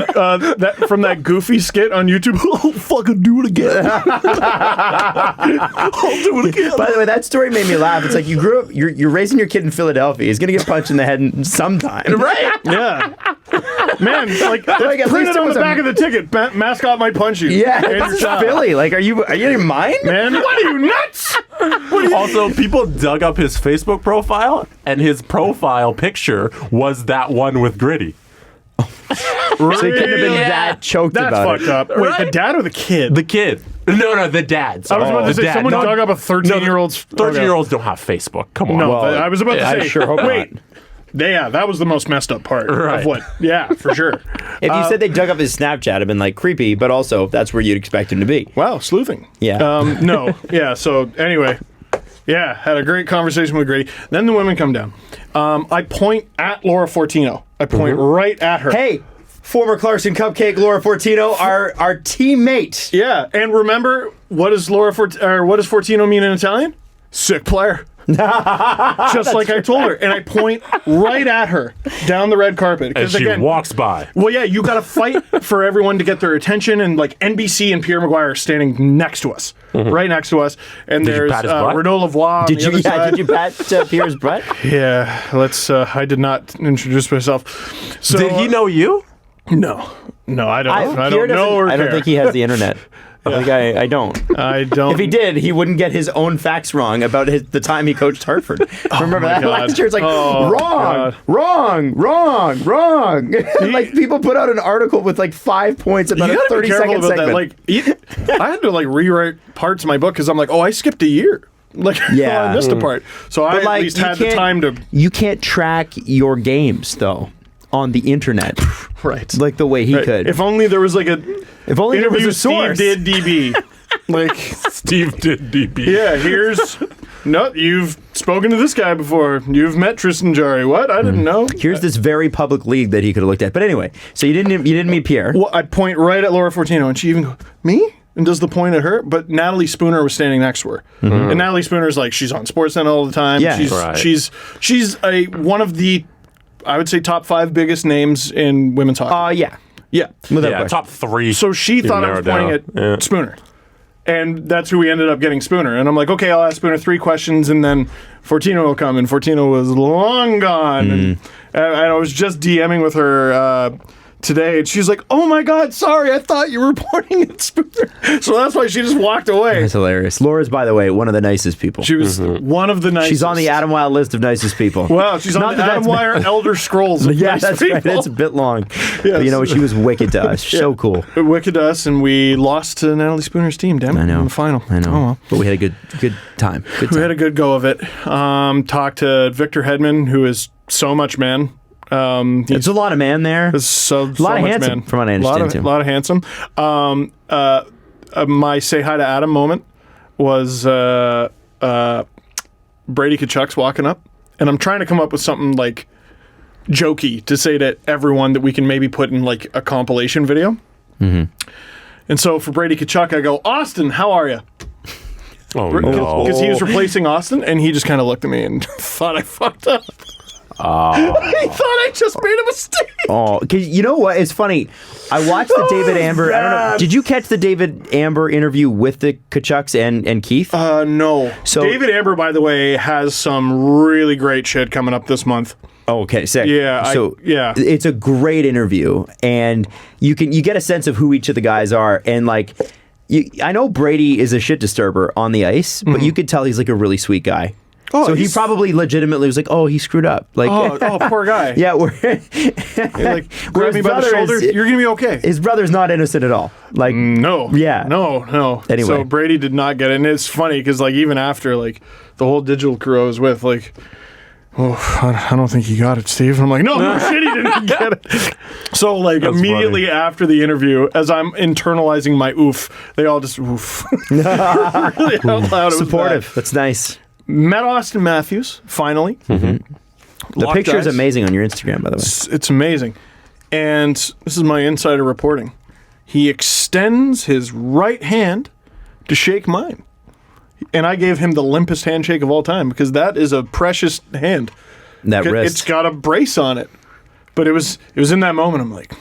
from that Goofy skit on YouTube. Oh, fucking do it again. I'll do it again. By the way, that story made me laugh. It's like you grew up, you're raising your kid in Philadelphia. He's gonna get punched in the head sometime, right? Yeah. Man, like at least printed it on was the a- back of the ticket. Mascot might punch you. Yeah, And this is your child. Philly. Like, are you in your mind? Man, what are you nuts? Also, people dug up his Facebook profile, and his profile picture was that one with Gritty. So he couldn't have been that choked That's about fucked it. up. Wait, the Right? dad or the kid? The kid. No, the dad. I was Sorry. about to The say dad. someone No, dug up a 13-year-old's. 13-year-olds don't have Facebook. Come on. No, Well, I was about to I say. sure hope wait. not. Yeah, that was the most messed up part Right. of what. Yeah, for sure. If you said they dug up his Snapchat, it'd been like creepy, but also that's where you'd expect him to be. Wow, sleuthing. Yeah. No. Yeah. So anyway, yeah, had a great conversation with Grady. Then the women come down. I point at Laura Fortino. I point right at her. Hey, former Clarkson Cupcake Laura Fortino, our teammate. Yeah, and remember what does Fortino mean in Italian? Sick player. Just like I told her, and I point right at her down the red carpet And because she again, walks by. well, yeah, you got to fight for everyone to get their attention, and like NBC and Pierre Maguire are standing next to us, right next to us, and Did you there's pat his butt? Renaud Lavoie on Did the you? other Yeah, side. did you pat Pierre's butt? Yeah, let's. I did not introduce myself. So Did he know you? No, I don't. I Pierre don't know or I don't care. think he has the internet. I don't. I don't. If he did, he wouldn't get his own facts wrong about the time he coached Hartford. Remember my that God. last year? It's like, Oh, God. wrong. Like, people put out an article with like 5 points about You a gotta be 30-second careful about segment. that. Like, I had to like rewrite parts of my book because I'm like, oh, I skipped a year. Like, Yeah. I missed a part. So I But, at like, least you had the can't- time to. You can't track your games, though, on the internet. Right. Like the way he could. If only there was like a. If only there was interview a source. Steve did DB. Like, Steve did DB. yeah, here's. No, you've spoken to this guy before. You've met Tristan Jarry. What? I didn't know. Here's this very public league that he could have looked at. But anyway, so you didn't meet Pierre. Well, I point right at Laura Fortino, and she even goes, me? And does the point at her? But Natalie Spooner was standing next to her. And Natalie Spooner's like, she's on Sportsnet all the time. Yeah. she's Right. she's one of the, I would say, top 5 biggest names in women's hockey. Yeah. Yeah. Without Yeah, question. top 3. So she Even thought I was narrowed pointing down. at Spooner. And that's who we ended up getting, Spooner. And I'm like, okay, I'll ask Spooner 3 questions, and then Fortino will come. And Fortino was long gone. And I was just DMing with her today, and she's like, oh my God, sorry, I thought you were pointing at Spooner. So that's why she just walked away. That's hilarious. Laura's, by the way, one of the nicest people. She was one of the nicest. She's on the Adam Wilde list of nicest people. Wow, she's Not on the that Adam that's- Wire Elder Scrolls. Of Yeah, nice that's people. right. It's a bit long. Yes. But you know, she was wicked to us. So cool. It wicked us, and we lost to Natalie Spooner's team, damn it, I know. in the final. I know. Oh, well. But we had a good time. Good We time. had a good go of it. Talked to Victor Hedman, who is so much man. There's a lot of man there. He's so lot of much handsome, man. from what I understand, too. A lot of handsome. My say hi to Adam moment was Brady Tkachuk's walking up, and I'm trying to come up with something like jokey to say to everyone that we can maybe put in like a compilation video. And so for Brady Tkachuk, I go, Austin, how are you? Oh, no. Because he was replacing Austin, and he just kind of looked at me and thought I fucked up. He thought I just made a mistake. Oh, 'cause you know what? It's funny. I watched the David Amber. I don't know. Did you catch the David Amber interview with the Tkachuks and Keith? No. So- David Amber, by the way, has some really great shit coming up this month. Oh, okay, sick. Yeah, So yeah. it's a great interview, and you get a sense of who each of the guys are, and like, I know Brady is a shit disturber on the ice, but you could tell he's like a really sweet guy. Oh, so he he's- probably legitimately was like, "Oh, he screwed up." Like, Oh, poor guy. yeah, we're Like, grab whereas me by the brother shoulder. is- You're going to be okay. his brother's not innocent at all. Like, No. Yeah. No. Anyway. So Brady did not get it. And it's funny because, like, even after, like, the whole digital crew I was with, like, I don't think he got it, Steve. And I'm like, no, shit, he didn't get it. So, like, That's immediately funny. after the interview, as I'm internalizing my oof, they all just oof. Really out loud. It was Supportive. bad. That's nice. Met Austin Matthews, finally. The Locked picture is eyes. amazing on your Instagram, by the way. It's amazing. And this is my insider reporting. He extends his right hand to shake mine. And I gave him the limpest handshake of all time because that is a precious hand. That wrist. It's got a brace on it. But it was in that moment I'm like,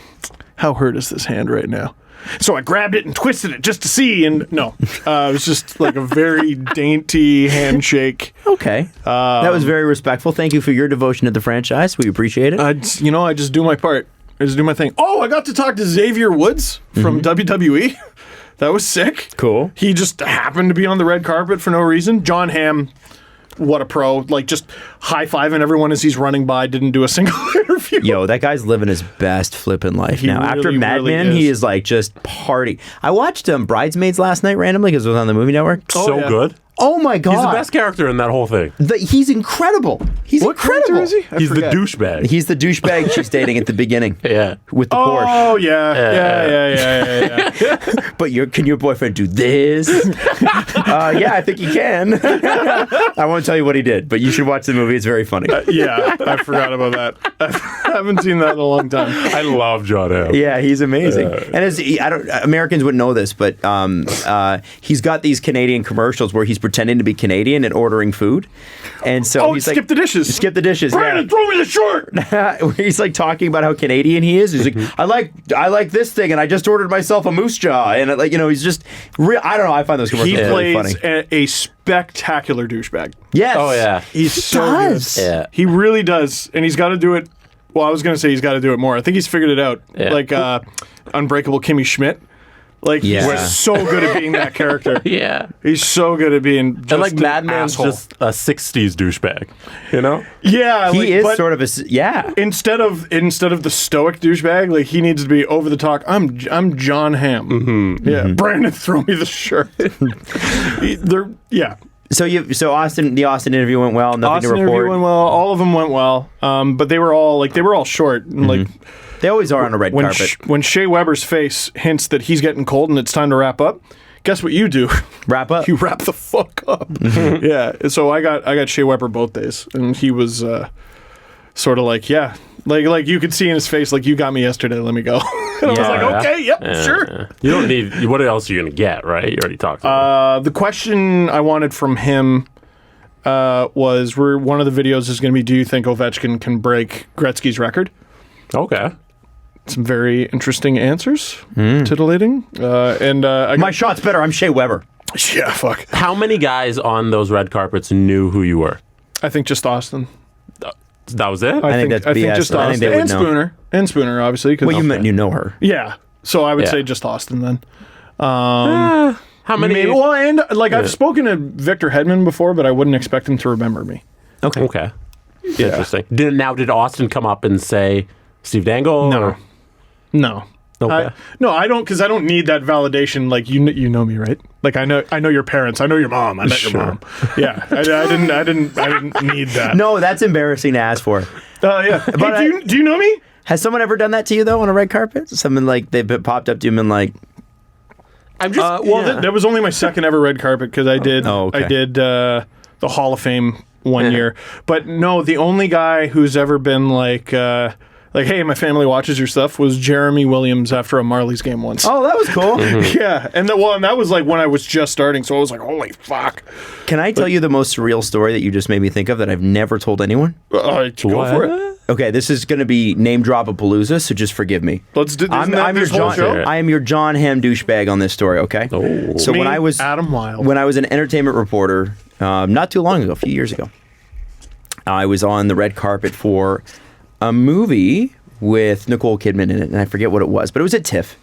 how hurt is this hand right now? So I grabbed it and twisted it just to see, and no. It was just like a very dainty handshake. Okay. That was very respectful. Thank you for your devotion to the franchise. We appreciate it. I just do my part. I just do my thing. Oh, I got to talk to Xavier Woods from WWE. That was sick. Cool. He just happened to be on the red carpet for no reason. John Hamm, what a pro. Like, just high-fiving everyone as he's running by, didn't do a single interview. Yo, that guy's living his best flipping life He now. After really, Mad really Men, he is. is like just party. I watched Bridesmaids last night randomly because it was on the movie network. So yeah. good. Oh my god, He's the best character in that whole thing. He's incredible. He's What incredible. character is he? I He's forget. the douchebag. He's the douchebag she's dating at the beginning. Yeah. With the Porsche. Oh, yeah. But can your boyfriend do this? Yeah, I think he can. I won't tell you what he did, but you should watch the movie. It's very funny. Yeah, I forgot about that. I haven't seen that in a long time. I love John Hamm. Yeah, he's amazing. And Americans wouldn't know this, but he's got these Canadian commercials where he's pretending to be Canadian and ordering food. And so he's like, skip the dishes. Skip the dishes. Brandon, throw me the short. Yeah. He's like talking about how Canadian he is. He's like, I like this thing, and I just ordered myself a moose jaw, and he's just real. I don't know. I find those commercials He really plays funny. a spectacular douchebag. Yes. Oh, yeah. He's so does. good. Yeah. He really does, and he's got to do it. Well, I was going to say he's got to do it more. I think he's figured it out. Yeah. Like Unbreakable Kimmy Schmidt. Like, Yeah. he's so good at being that character. Yeah. He's so good at being just And like an Mad Men's asshole. just a 60s douchebag, you know? Yeah, He is but sort of yeah. instead of the stoic douchebag, like he needs to be over the top. I'm John Hamm. Mm-hmm. Yeah, Brandon, throw me the shirt. Yeah. So the Austin interview went well. Nothing Austin to report. interview went well. All of them went well. But they were all short. And like They always are on a red when carpet. when Shea Weber's face hints that he's getting cold and it's time to wrap up, guess what you do? Wrap up. You wrap the fuck up. Yeah. So I got Shea Weber both days, and he was sort of like, yeah, like you could see in his face, like, you got me yesterday. Let me go. And I was like, okay, yep, sure. You don't need. What else are you gonna get? Right? You already talked about it. The question I wanted from him was, one of the videos is going to be, do you think Ovechkin can break Gretzky's record? Okay. Some very interesting answers, titillating. My shot's better. I'm Shea Weber. Yeah, fuck. How many guys on those red carpets knew who you were? I think just Austin. That was it. I think that's BS. Just I think Austin. they would And know. Spooner. And Spooner, obviously. 'Cause Well, you know her. Yeah. So I would Yeah. say just Austin then. How many? Maybe, well, and like I've spoken to Victor Hedman before, but I wouldn't expect him to remember me. Okay. Okay. Interesting. Did Austin come up and say Steve Dangle? No. or- No. Okay. I don't, because I don't need that validation. Like, you know me, right? Like, I know your parents. I know your mom. I met your mom. Yeah, I didn't need that. No, that's embarrassing to ask for. Yeah. But Hey, do you know me? Has someone ever done that to you though on a red carpet? Someone like they've popped up to you and been like, I'm just. That was only my second ever red carpet because I did okay. I did the Hall of Fame one year. But no, the only guy who's ever been like, hey, my family watches your stuff was Jeremy Williams after a Marlies game once. oh, that was cool. Yeah, and that was like when I was just starting, so I was like, holy fuck. Can I tell you the most surreal story that you just made me think of that I've never told anyone? Go for it. Okay, this is going to be name drop a palooza, so just forgive me. Let's do. I'm your John. I am your John Hamm douchebag on this story. Okay. Oh. So when I was Adam Wilde. when I was an entertainment reporter, not too long ago, a few years ago, I was on the red carpet for a movie with Nicole Kidman in it, and I forget what it was, but it was at TIFF.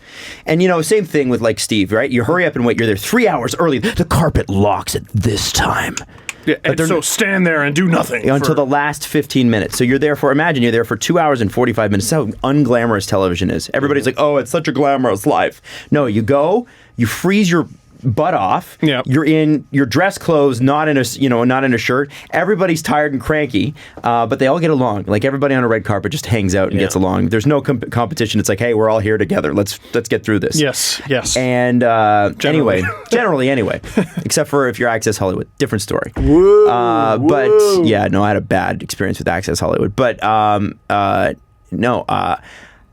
And, same thing with, like, Steve, right? You hurry up and wait. You're there 3 hours early. The carpet locks at this time. Yeah, and so stand there and do nothing Until the last 15 minutes. So you're there for 2 hours and 45 minutes. That's how unglamorous television is. Everybody's like, oh, it's such a glamorous life. No, you go, you freeze your butt off. Yep. You're in your dress clothes, not in a shirt. Everybody's tired and cranky, but they all get along. Like everybody on a red carpet just hangs out and gets along. There's no competition. It's like, hey, we're all here together. Let's get through this. Yes. And generally anyway, except for if you're Access Hollywood, different story. Woo. But yeah, no, I had a bad experience with Access Hollywood. But no.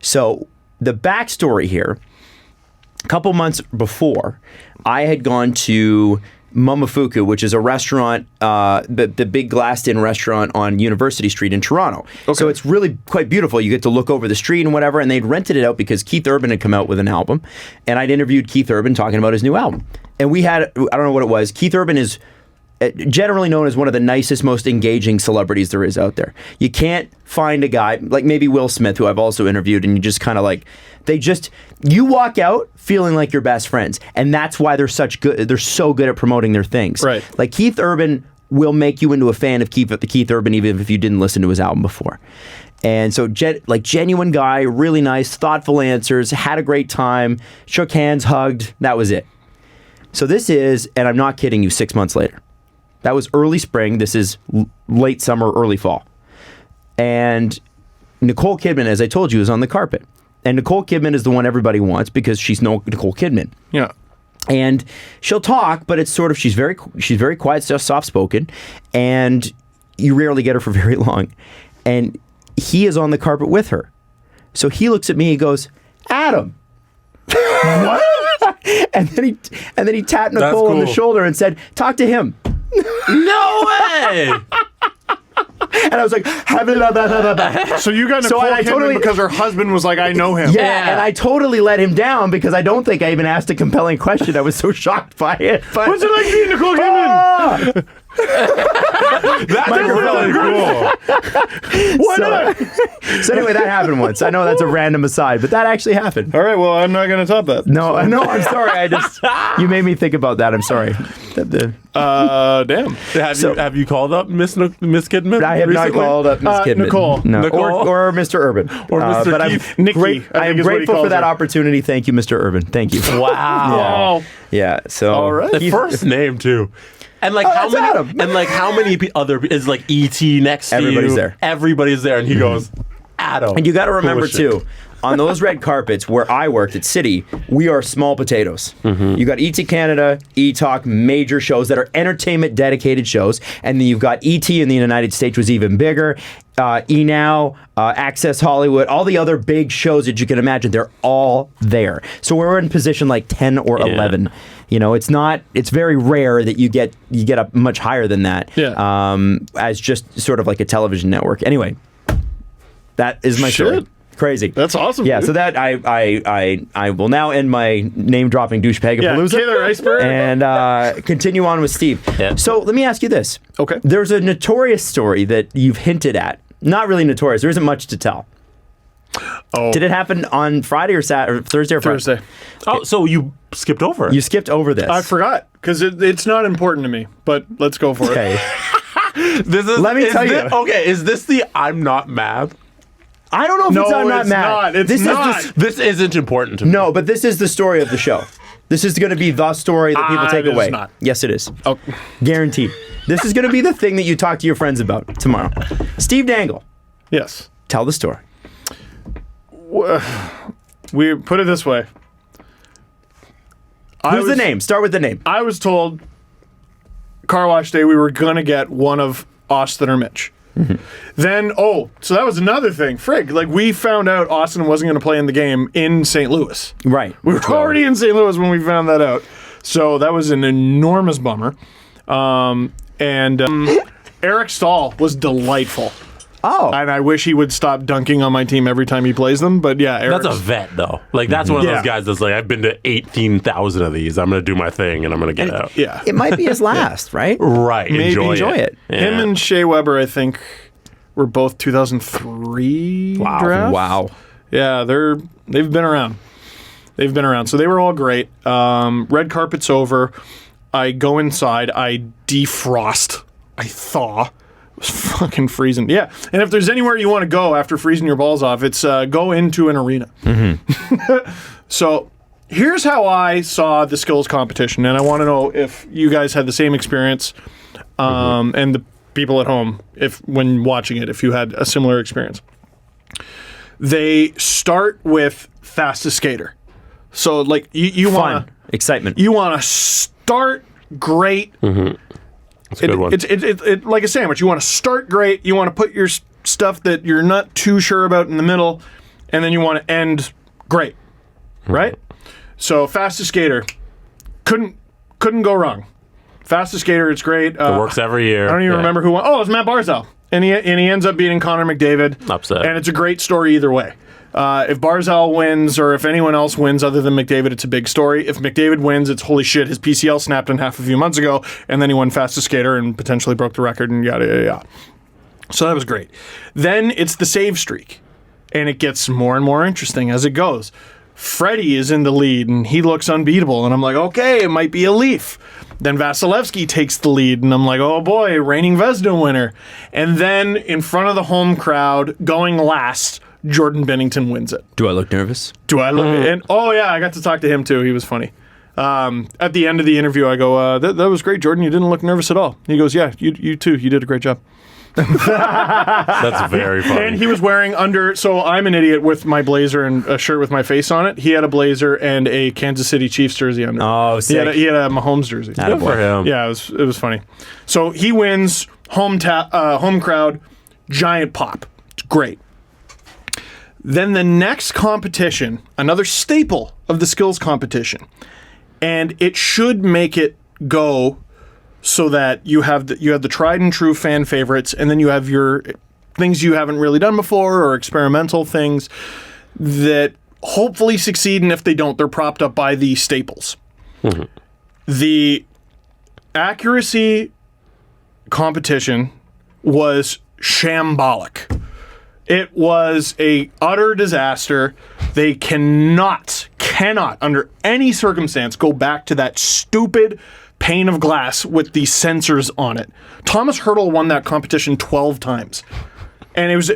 So the backstory here. A couple months before, I had gone to Momofuku, which is a restaurant, the big glassed-in restaurant on University Street in Toronto. Okay. So it's really quite beautiful. You get to look over the street and whatever, and they'd rented it out because Keith Urban had come out with an album, and I'd interviewed Keith Urban talking about his new album. And we had, I don't know what it was, Keith Urban is generally known as one of the nicest, most engaging celebrities there is out there. You can't find a guy, like maybe Will Smith, who I've also interviewed, and you just kind of like, you walk out feeling like your best friends, and that's why they're so good at promoting their things. Right. Like Keith Urban will make you into a fan of Keith Urban even if you didn't listen to his album before. And so, genuine guy, really nice, thoughtful answers, had a great time, shook hands, hugged, that was it. So this is, and I'm not kidding you, 6 months later. That was early spring. This is late summer, early fall. And Nicole Kidman, as I told you, is on the carpet. And Nicole Kidman is the one everybody wants because she's Nicole Kidman. Yeah. And she'll talk, but it's sort of, she's very quiet, just soft-spoken, and you rarely get her for very long. And he is on the carpet with her. So he looks at me and goes, Adam. What? and then he tapped Nicole on the shoulder and said, talk to him. No way! And I was like, so you got Nicole Kidman because her husband was like, I know him. Yeah, and I totally let him down because I don't think I even asked a compelling question. I was so shocked by it. But, what's it like being Nicole Kidman? That's really cool. Why not? So anyway, that happened once. I know that's a random aside, but that actually happened. All right, well, I'm not going to top that. No, I'm sorry. You made me think about that. I'm sorry. Damn. Have you called up Miss Kidman? I have recently? not called up Miss Kidman. Nicole. No. Nicole? Or Mr. Urban. Or Mr. But Keith. I am grateful for that opportunity. Thank you, Mr. Urban. Thank you. Wow. Yeah. So. All right. The first name too. And like how many? Adam. And like how many other is like E.T. next to Everybody's you? there. Everybody's there, and he goes, Adam. And you got to remember Bullshit. too, on those red carpets where I worked at City, we are small potatoes. Mm-hmm. You got ET Canada, E-Talk, major shows that are entertainment dedicated shows, and then you've got ET in the United States was even bigger. E-Now, Access Hollywood, all the other big shows that you can imagine, they're all there. So we're in position like 10 or 11. You know, it's very rare that you get up much higher than that. Yeah. As just sort of like a television network. Anyway, that is my story. Crazy. That's awesome. Yeah, dude. so that I will now end my name dropping douchebagapalooza. Taylor Iceberg. And continue on with Steve. Yeah. So let me ask you this. Okay. There's a notorious story that you've hinted at. Not really notorious. There isn't much to tell. Oh. Did it happen on Friday or Thursday or Friday? Thursday. Oh, so you skipped over it. You skipped over this. I forgot because it's not important to me, but let's go for Okay. it. Let me tell you. Okay, is this the I'm not mad? I don't know if No, it's I'm not it's mad. not. It's this not. Is This isn't important to me. no, but this is the story of the show. This is going to be the story that people take it is away. not. Yes, it is. Oh. Guaranteed. This is going to be the thing that you talk to your friends about tomorrow. Steve Dangle, Yes. tell the story. We put it this way. Who's the name? Start with the name. I was told car wash day we were going to get one of Austin or Mitch. Mm-hmm. Then, so that was another thing. Frig, like we found out Austin wasn't going to play in the game in St. Louis. Right. We were already in St. Louis when we found that out. So that was an enormous bummer. Eric Stahl was delightful. Oh. And I wish he would stop dunking on my team every time he plays them. But yeah, Eric. That's a vet, though. Like, that's one of those guys that's like, I've been to 18,000 of these. I'm going to do my thing, and I'm going to get out. Yeah. It might be his last, right? Right. Maybe enjoy it. Yeah. Him and Shea Weber, I think, were both 2003 draft. Wow. Yeah, they've been around. They've been around. So they were all great. Red carpet's over. I go inside. I defrost. I thaw. It was fucking freezing. Yeah. And if there's anywhere you want to go after freezing your balls off, it's go into an arena. Mm-hmm. So here's how I saw the skills competition, and I want to know if you guys had the same experience, and the people at home, if when watching it, if you had a similar experience. They start with fastest skater. So, like, you want excitement. You want to start great. It's a good one. It's like a sandwich. You want to start great. You want to put your stuff that you're not too sure about in the middle, and then you want to end great, right? So, fastest skater, couldn't go wrong. Fastest skater, it's great. It works every year. I don't even remember who won. Oh, it was Matt Barzal. And he ends up beating Connor McDavid. Upset. And it's a great story either way. If Barzal wins or if anyone else wins other than McDavid, it's a big story. If McDavid wins, it's holy shit, his PCL snapped in half a few months ago, and then he won fastest skater and potentially broke the record and yada, yada, yada. So that was great. Then it's the save streak, and it gets more and more interesting as it goes. Freddie is in the lead, and he looks unbeatable, and I'm like, okay, it might be a Leaf. Then Vasilevsky takes the lead, and I'm like, oh boy, reigning Vezina winner. And then in front of the home crowd, going last, Jordan Binnington wins it. Do I look nervous? Do I look? And oh yeah, I got to talk to him too. He was funny. At the end of the interview, I go, that was great, Jordan. You didn't look nervous at all. He goes, yeah, you too. You did a great job. That's very funny. And he was wearing so I'm an idiot with my blazer and a shirt with my face on it. He had a blazer and a Kansas City Chiefs jersey under. Oh, sick. He had a Mahomes jersey. Good for him. Yeah, it was funny. So he wins, home crowd, giant pop. It's great. Then the next competition, another staple of the skills competition, and it should make it go so that you have the tried and true fan favorites, and then you have your things you haven't really done before or experimental things that hopefully succeed, and if they don't, they're propped up by the staples. The accuracy competition was shambolic. It was a utter disaster. They cannot under any circumstance go back to that stupid pane of glass with the sensors on it. Thomas Hertel won that competition 12 times. And it was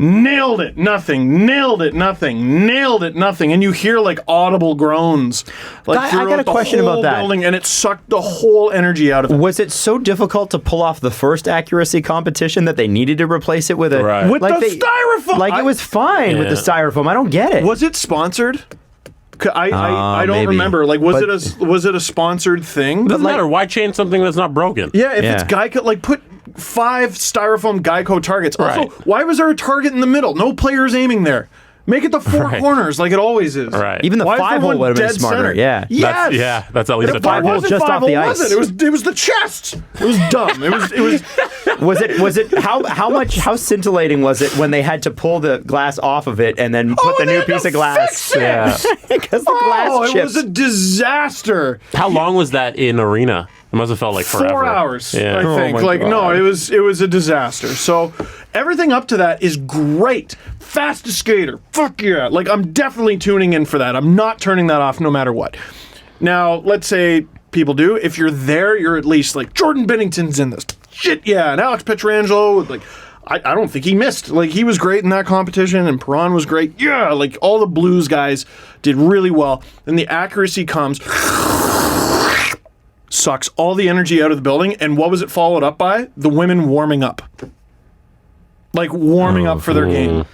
nailed it, nothing, nailed it, nothing, nailed it, nothing. And you hear like audible groans. Like I got a question about that. Building, and it sucked the whole energy out of it. Was it so difficult to pull off the first accuracy competition that they needed to replace it with a Right. With the styrofoam? Like it was fine with the styrofoam. I don't get it. Was it sponsored? I don't maybe. remember. Like, was it a sponsored thing? Doesn't matter. Why change something that's not broken? Yeah, if Yeah. it's Geico, like put 5 styrofoam Geico targets. Also, Right. why was there a target in the middle? No players aiming there. Make it the 4 Right. corners like it always is. Right. Even the Why is there 5-hole one would have been dead smarter. center? Yeah. Yes. That's at least a If I target. wasn't just off 5-hole, the ice. wasn't. It was the chest. It was dumb. Was it how scintillating was it when they had to pull the glass off of it and then put the they new had to piece of glass? fix it. Yeah. Because the glass Oh, it chips. was a disaster. How long was that in arena? It must have felt like forever. 4 hours, Yeah. I think. my Like, God. no, it was a disaster. So everything up to that is great. Fastest skater, fuck yeah. Like, I'm definitely tuning in for that. I'm not turning that off no matter what. Now, let's say people do. If you're there, you're at least like, Jordan Binnington's in this. Shit, yeah. And Alex Pietrangelo, like, I don't think he missed. Like, he was great in that competition, and Perron was great. Yeah, like, all the Blues guys did really well. Then the accuracy comes, sucks all the energy out of the building, and what was it followed up by? The women warming up. Like, warming up for their game.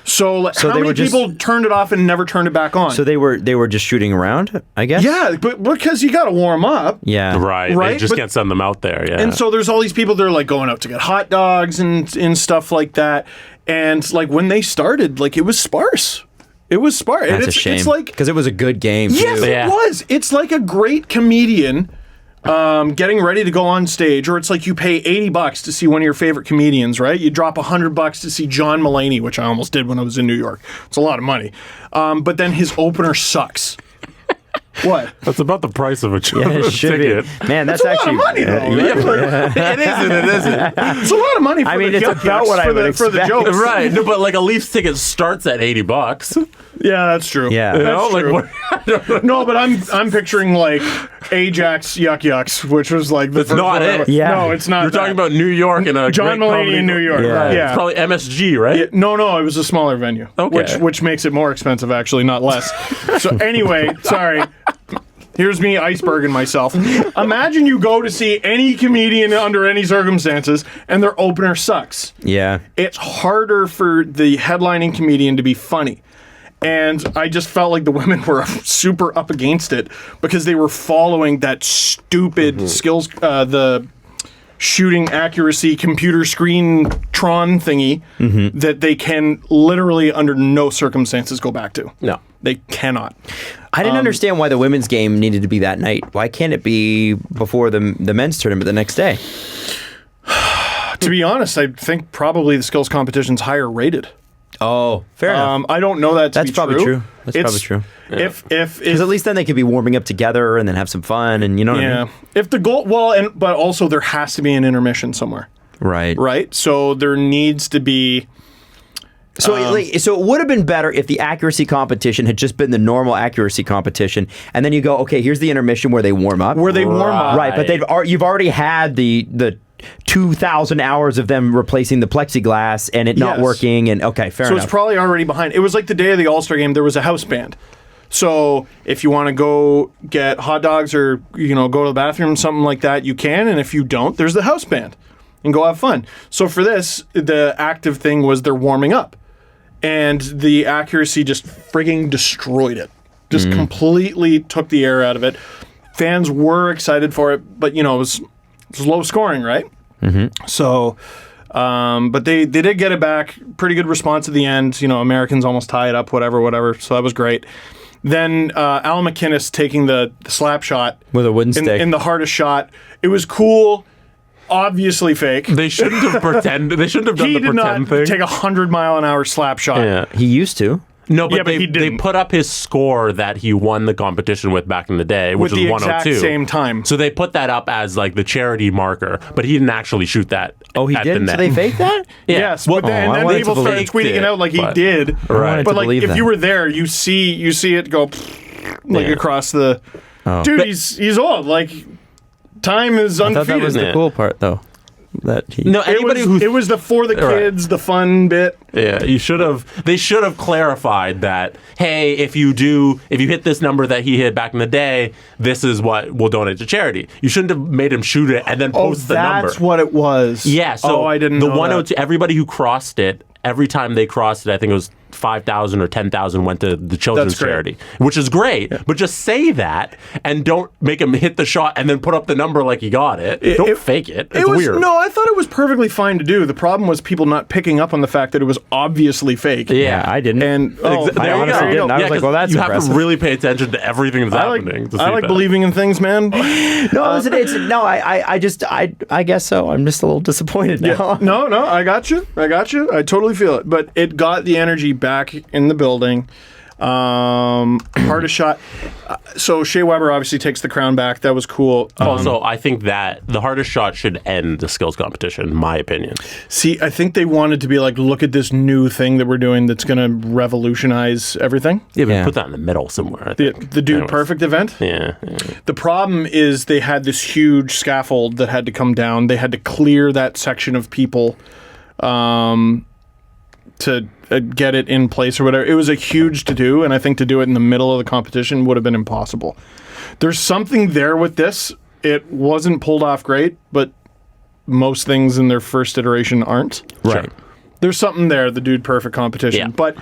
So how they many were just- people turned it off and never turned it back on? So they were just shooting around, I guess? yeah, but because you got to warm up. Yeah. Right. Right, They just but- can't send them out there. Yeah. And so there's all these people that are like going out to get hot dogs and stuff like that. And like when they started, like it was sparse. It was sparse. And That's a it's, shame. It's like, because it was a good game, yes, too. Yeah. it was. It's like a great comedian getting ready to go on stage, or it's like you pay $80 to see one of your favorite comedians, right? You drop $100 to see John Mulaney, which I almost did when I was in New York. It's a lot of money. But then his opener sucks. What? That's about the price of a It should ticket. be. Man, that's It's a lot actually of money, though, right? It isn't. It's a lot of money for I mean, the it's yuck about yucks what I for would the expect. jokes. Right, no, but like a Leafs ticket starts at $80. Yeah, that's true. Yeah. You You know, That's true. like No, but I'm picturing like Ajax Yuck Yucks, which was like the That's not it. Yeah. No, it's not. you're talking that. about New York and a John great Mulaney comedy- in New York. Yeah. Right. It's probably MSG, right? No, it was a smaller venue. Okay. Which makes it more expensive, actually, not less. So anyway, sorry. Here's me iceberging myself. Imagine you go to see any comedian under any circumstances, and their opener sucks. Yeah. It's harder for the headlining comedian to be funny. And I just felt like the women were super up against it because they were following that stupid skills, the shooting accuracy computer screen Tron thingy that they can literally under no circumstances go back to. No. They cannot. I didn't understand why the women's game needed to be that night. Why can't it be before the men's tournament the next day? To be honest, I think probably the skills competition's higher rated. Oh, fair enough. I don't know that to That's be probably true. That's It's- probably true. If Because at least then they could be warming up together and then have some fun, and you know what I yeah, mean? if the goal, but also there has to be an intermission somewhere, Right. right? So there needs to be. So, so it would have been better if the accuracy competition had just been the normal accuracy competition, and then you go, okay, here's the intermission where they warm up. Where they warm up. Right, but you've already had the 2,000 hours of them replacing the plexiglass and it not Yes. working, and okay, fair So enough. it's probably already behind. It was like the day of the All-Star game. There was a house band. So if you want to go get hot dogs or go to the bathroom, something like that, you can. And if you don't, there's the house band, and go have fun. So for this, the active thing was they're warming up, and the accuracy just frigging destroyed it. Just completely took the air out of it. Fans were excited for it, but it was low scoring, right? Mm-hmm. So. But they did get it back. Pretty good response at the end. Americans almost tie it up, whatever. So that was great. Then Al McInnes taking the slap shot With a wooden stick. in the hardest shot. It was cool. Obviously fake. They shouldn't have pretended. They shouldn't have done He the did pretend not thing. take 100-mile-an-hour slap shot. Yeah. He used to. No, but, Yeah, but he they didn't. put up his score that he won the competition with back in the day, which With was the 102. exact same time. So they put that up as like the charity marker, but he didn't actually shoot that. Oh, he at didn't? The So net. they faked that? Yeah. Yes, Well, but then, I and then wanted people to started believe tweeting it out like he but- did. wanted But to like believe if that. you were there, you see it go like Yeah. across the. Dude, he's old. Like time is I thought undefeated. that was the Yeah. cool part, though. That he. No, It anybody was, who it was the for the Right. kids, the fun bit. Yeah, they should have clarified that, hey, if you hit this number that he hit back in the day, this is what we'll donate to charity. You shouldn't have made him shoot it and then post the number. That's what it was. Yeah, so I didn't the know 102 that. everybody who crossed it, every time they crossed it, I think it was 5,000 or 10,000 went to the children's That's great. charity, which is great. But just say that and don't make him hit the shot and then put up the number like he got it. Don't fake it. It's It was weird. no. I thought it was perfectly fine to do. The problem was people not picking up on the fact that it was obviously fake. Yeah, I didn't. And I honestly didn't. I was like, 'cause well, that's you impressive. have to really pay attention to everything that's happening. To see I like that. believing in things, man. no, I guess so. I'm just a little disappointed now. No, I got you. I totally feel it. But it got the energy back in the building. Hardest shot. So Shea Weber obviously takes the crown back. That was cool. Also, I think that the hardest shot should end the skills competition, in my opinion. See, I think they wanted to be like, look at this new thing that we're doing that's going to revolutionize everything. Yeah, but Yeah. put that in the middle somewhere. I The think. Dude Anyways. Perfect event. Yeah. The problem is they had this huge scaffold that had to come down. They had to clear that section of people to get it in place or whatever. It was a huge to-do, and I think to do it in the middle of the competition would have been impossible. There's something there with this. It wasn't pulled off great, but most things in their first iteration aren't. Right. There's something there, the Dude Perfect competition. Yeah. But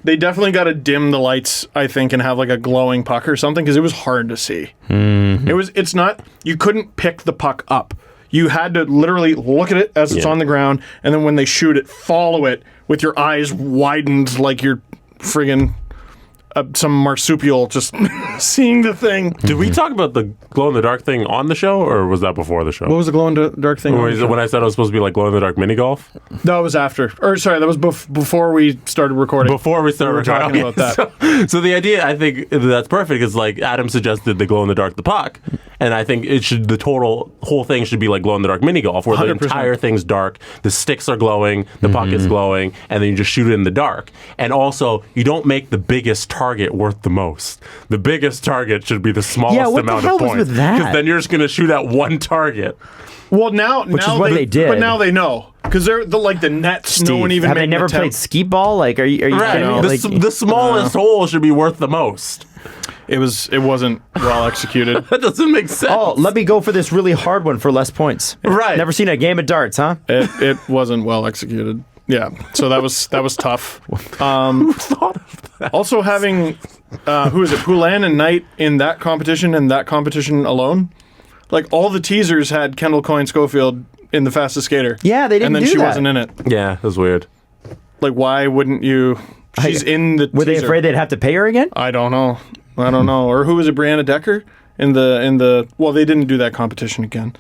they definitely got to dim the lights, I think, and have like a glowing puck or something, because it was hard to see. Mm-hmm. It's not, you couldn't pick the puck up. You had to literally look at it as it's Yeah. on the ground, and then when they shoot it, follow it with your eyes widened like you're friggin' some marsupial just seeing the thing. Did we talk about the glow-in-the-dark thing on the show, or was that before the show? What was the glow-in-the-dark thing? When I said it was supposed to be like glow-in-the-dark mini-golf? That was after. Or, sorry, that was before we started recording. Before we started talking about that. So the idea, I think, that's perfect, is like Adam suggested the glow-in-the-dark the puck, and I think the whole thing should be like glow-in-the-dark mini-golf, where 100%. the entire thing's dark, the sticks are glowing, the puck is glowing, and then you just shoot it in the dark. And also, you don't make the biggest target worth the most. The biggest target should be the smallest what the amount hell of was points. with that? Because then you're just going to shoot at one target. Well, now is what they did. But now they know. Because they're like the nets. Steve, no one even have made they an never attempt. played skee ball? Like, are you Right. kidding me? Like, The smallest hole should be worth the most. It wasn't well executed. That doesn't make sense. oh, let me go for this really hard one for less points. Right. Never seen a game of darts, huh? It wasn't well executed. Yeah. So that was tough. Who thought of that? Also having who is it? Poulin and Knight in that competition and that competition alone. Like all the teasers had Kendall Coyne Schofield in the fastest skater. Yeah, they didn't And then do she that. wasn't in it. Yeah, that was weird. Like why wouldn't you? She's in the Were they teaser. afraid they'd have to pay her again? I don't know. Or who was it? Brianna Decker in the. Well, they didn't do that competition again.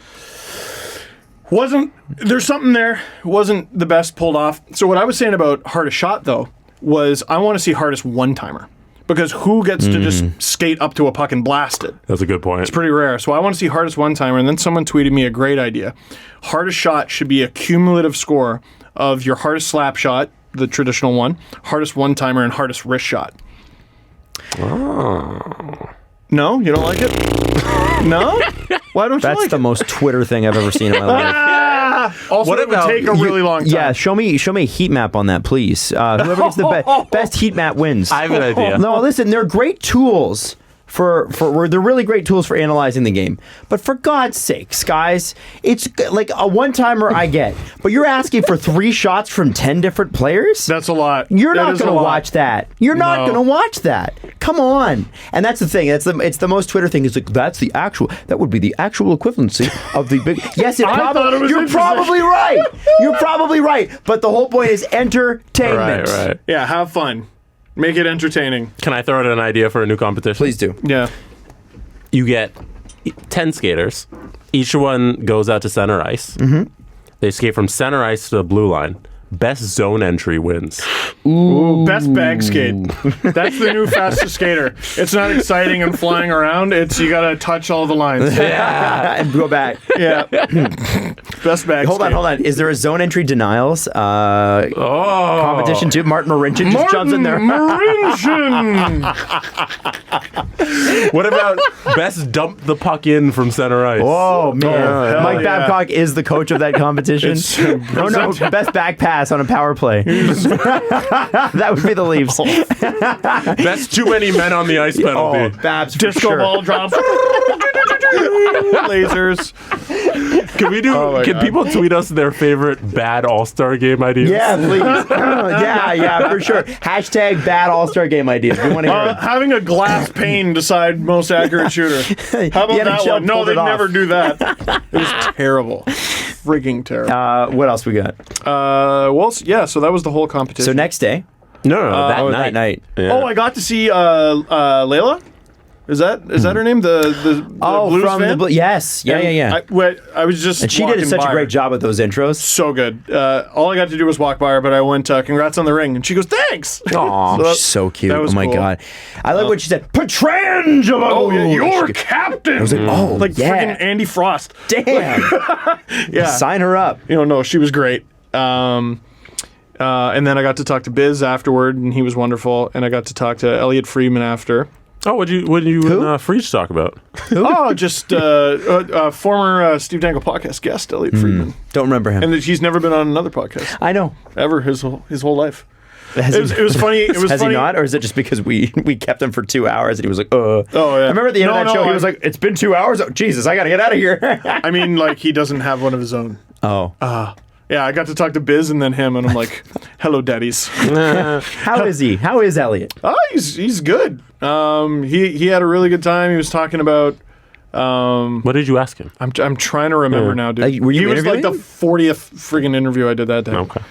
There's something there. Wasn't the best pulled off. So what I was saying about hardest shot though was I want to see hardest one timer because who gets to just skate up to a puck and blast it? That's a good point. It's pretty rare. So I want to see hardest one timer. And then someone tweeted me a great idea. Hardest shot should be a cumulative score of your hardest slap shot, the traditional one, hardest one timer, and hardest wrist shot. Oh. No, you don't like it? No? Why don't you That's like the it? most Twitter thing I've ever seen in my life. Also, What it would about- take a really long time. Yeah, show me a heat map on that, please. Whoever gets the best heat map wins. I have an idea. No, listen, they're great tools for they're really great tools for analyzing the game. But for God's sakes, guys, it's like a one-timer I get, but you're asking for 3 shots from 10 different players? That's a lot. You're That not is a going to lot. watch that. You're not No. going to watch that. Come on. And that's the thing. It's the most Twitter thing. Is like that would be the actual equivalency of the big. Yes, I thought it was you're interesting. probably right. You're probably right. But the whole point is entertainment. Right. Yeah, have fun. Make it entertaining. Can I throw out an idea for a new competition? Please do. Yeah. You get 10 skaters. Each one goes out to center ice. Mm-hmm. They skate from center ice to the blue line. Best zone entry wins. Ooh, best bag skate. That's the new fastest skater. It's not exciting and flying around. It's you gotta touch all the lines. And go back. Yeah. Best bag Hold skate. on. Is there a zone entry denials competition too? Martin Marincin just jumps in there. Marincin. What about best dump the puck in from center ice? Oh man, hell Mike yeah. Babcock is the coach of that competition. It's, no, best back pass on a power play. That would be the Leafs. Best too many men on the ice penalty. Babs for Disco sure. ball drops. Lasers. Can we do? my Can God. people tweet us their favorite bad All-Star game ideas? Yeah, please. Yeah, for sure. Hashtag bad All-Star game ideas. We want to hear it. Having a glass pane decide most accurate shooter. How about The that NHL one? No, pulled they it off. never do that. It was terrible. Freaking terrible. What else we got? So that was the whole competition. So next day. No, that That night. Yeah. Oh, I got to see Layla. Is that her name? The Blues from fan? the Blue. Yes. Yeah. I was just And she did walking such by a her. great job with those intros. So good. All I got to do was walk by her, but I went, congrats on the ring. And she goes, thanks. Aw. that- She's so cute. that Oh was my cool. God. I like what she said. Petrangelo. Oh, yeah, you're She- captain. I was like, oh, like yeah. freaking Andy Frost. Damn. Yeah. Sign her up. No, she was great. And then I got to talk to Biz afterward, and he was wonderful. And I got to talk to Elliot Friedman after. Oh, what did you and Freach talk about? Oh, just former Steve Dangle Podcast guest, Elliot Friedman. Don't remember him. And that he's never been on another podcast I know. ever his whole life. Has It was funny. It was Has funny. he not? Or is it just because we kept him for 2 hours and he was like, Oh, yeah. I remember at the end of that show, he I- was like, it's been 2 hours? Oh, Jesus, I got to get out of here. I mean, like, he doesn't have one of his own. Oh. Yeah, I got to talk to Biz and then him, and I'm like, hello, daddies. How is he? How is Elliot? Oh, he's good. He had a really good time. He was talking about. What did you ask him? I'm trying to remember now, dude. Were you he was like the interviewing 40th friggin' interview I did that day. Okay.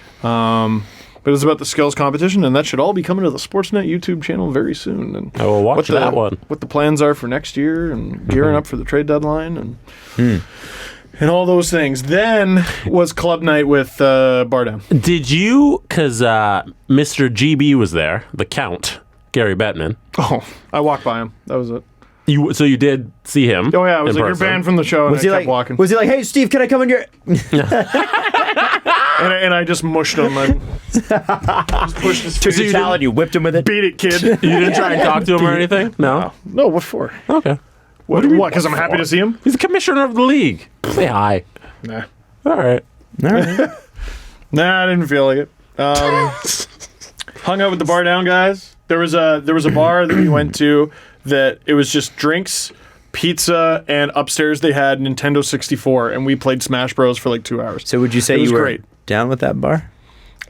But it's about the skills competition, and that should all be coming to the Sportsnet YouTube channel very soon. And I will watch that one. What the plans are for next year, and gearing up for the trade deadline, and all those things. Then was club night with Bar Down. Did you, because Mr. GB was there, the Count, Gary Bettman. Oh, I walked by him. That was it. So you did see him? Oh yeah, I was like, you're banned from the show, and Was I he kept like walking. Was he like, hey Steve, can I come in your? And I just mushed him and just pushed his Took face. your towel and you whipped him with it. Beat it, kid. You didn't try and talk to him or anything? No? No, what for? Okay. What? Because I'm happy to see him? He's the commissioner of the league. Say hi. Nah. All right. All right. Nah, I didn't feel like it. Hung out with the Bar Down guys. There was a bar that we went to that it was just drinks, pizza, and upstairs they had Nintendo 64, and we played Smash Bros for like 2 hours. So would you say It was you were great. down with that bar?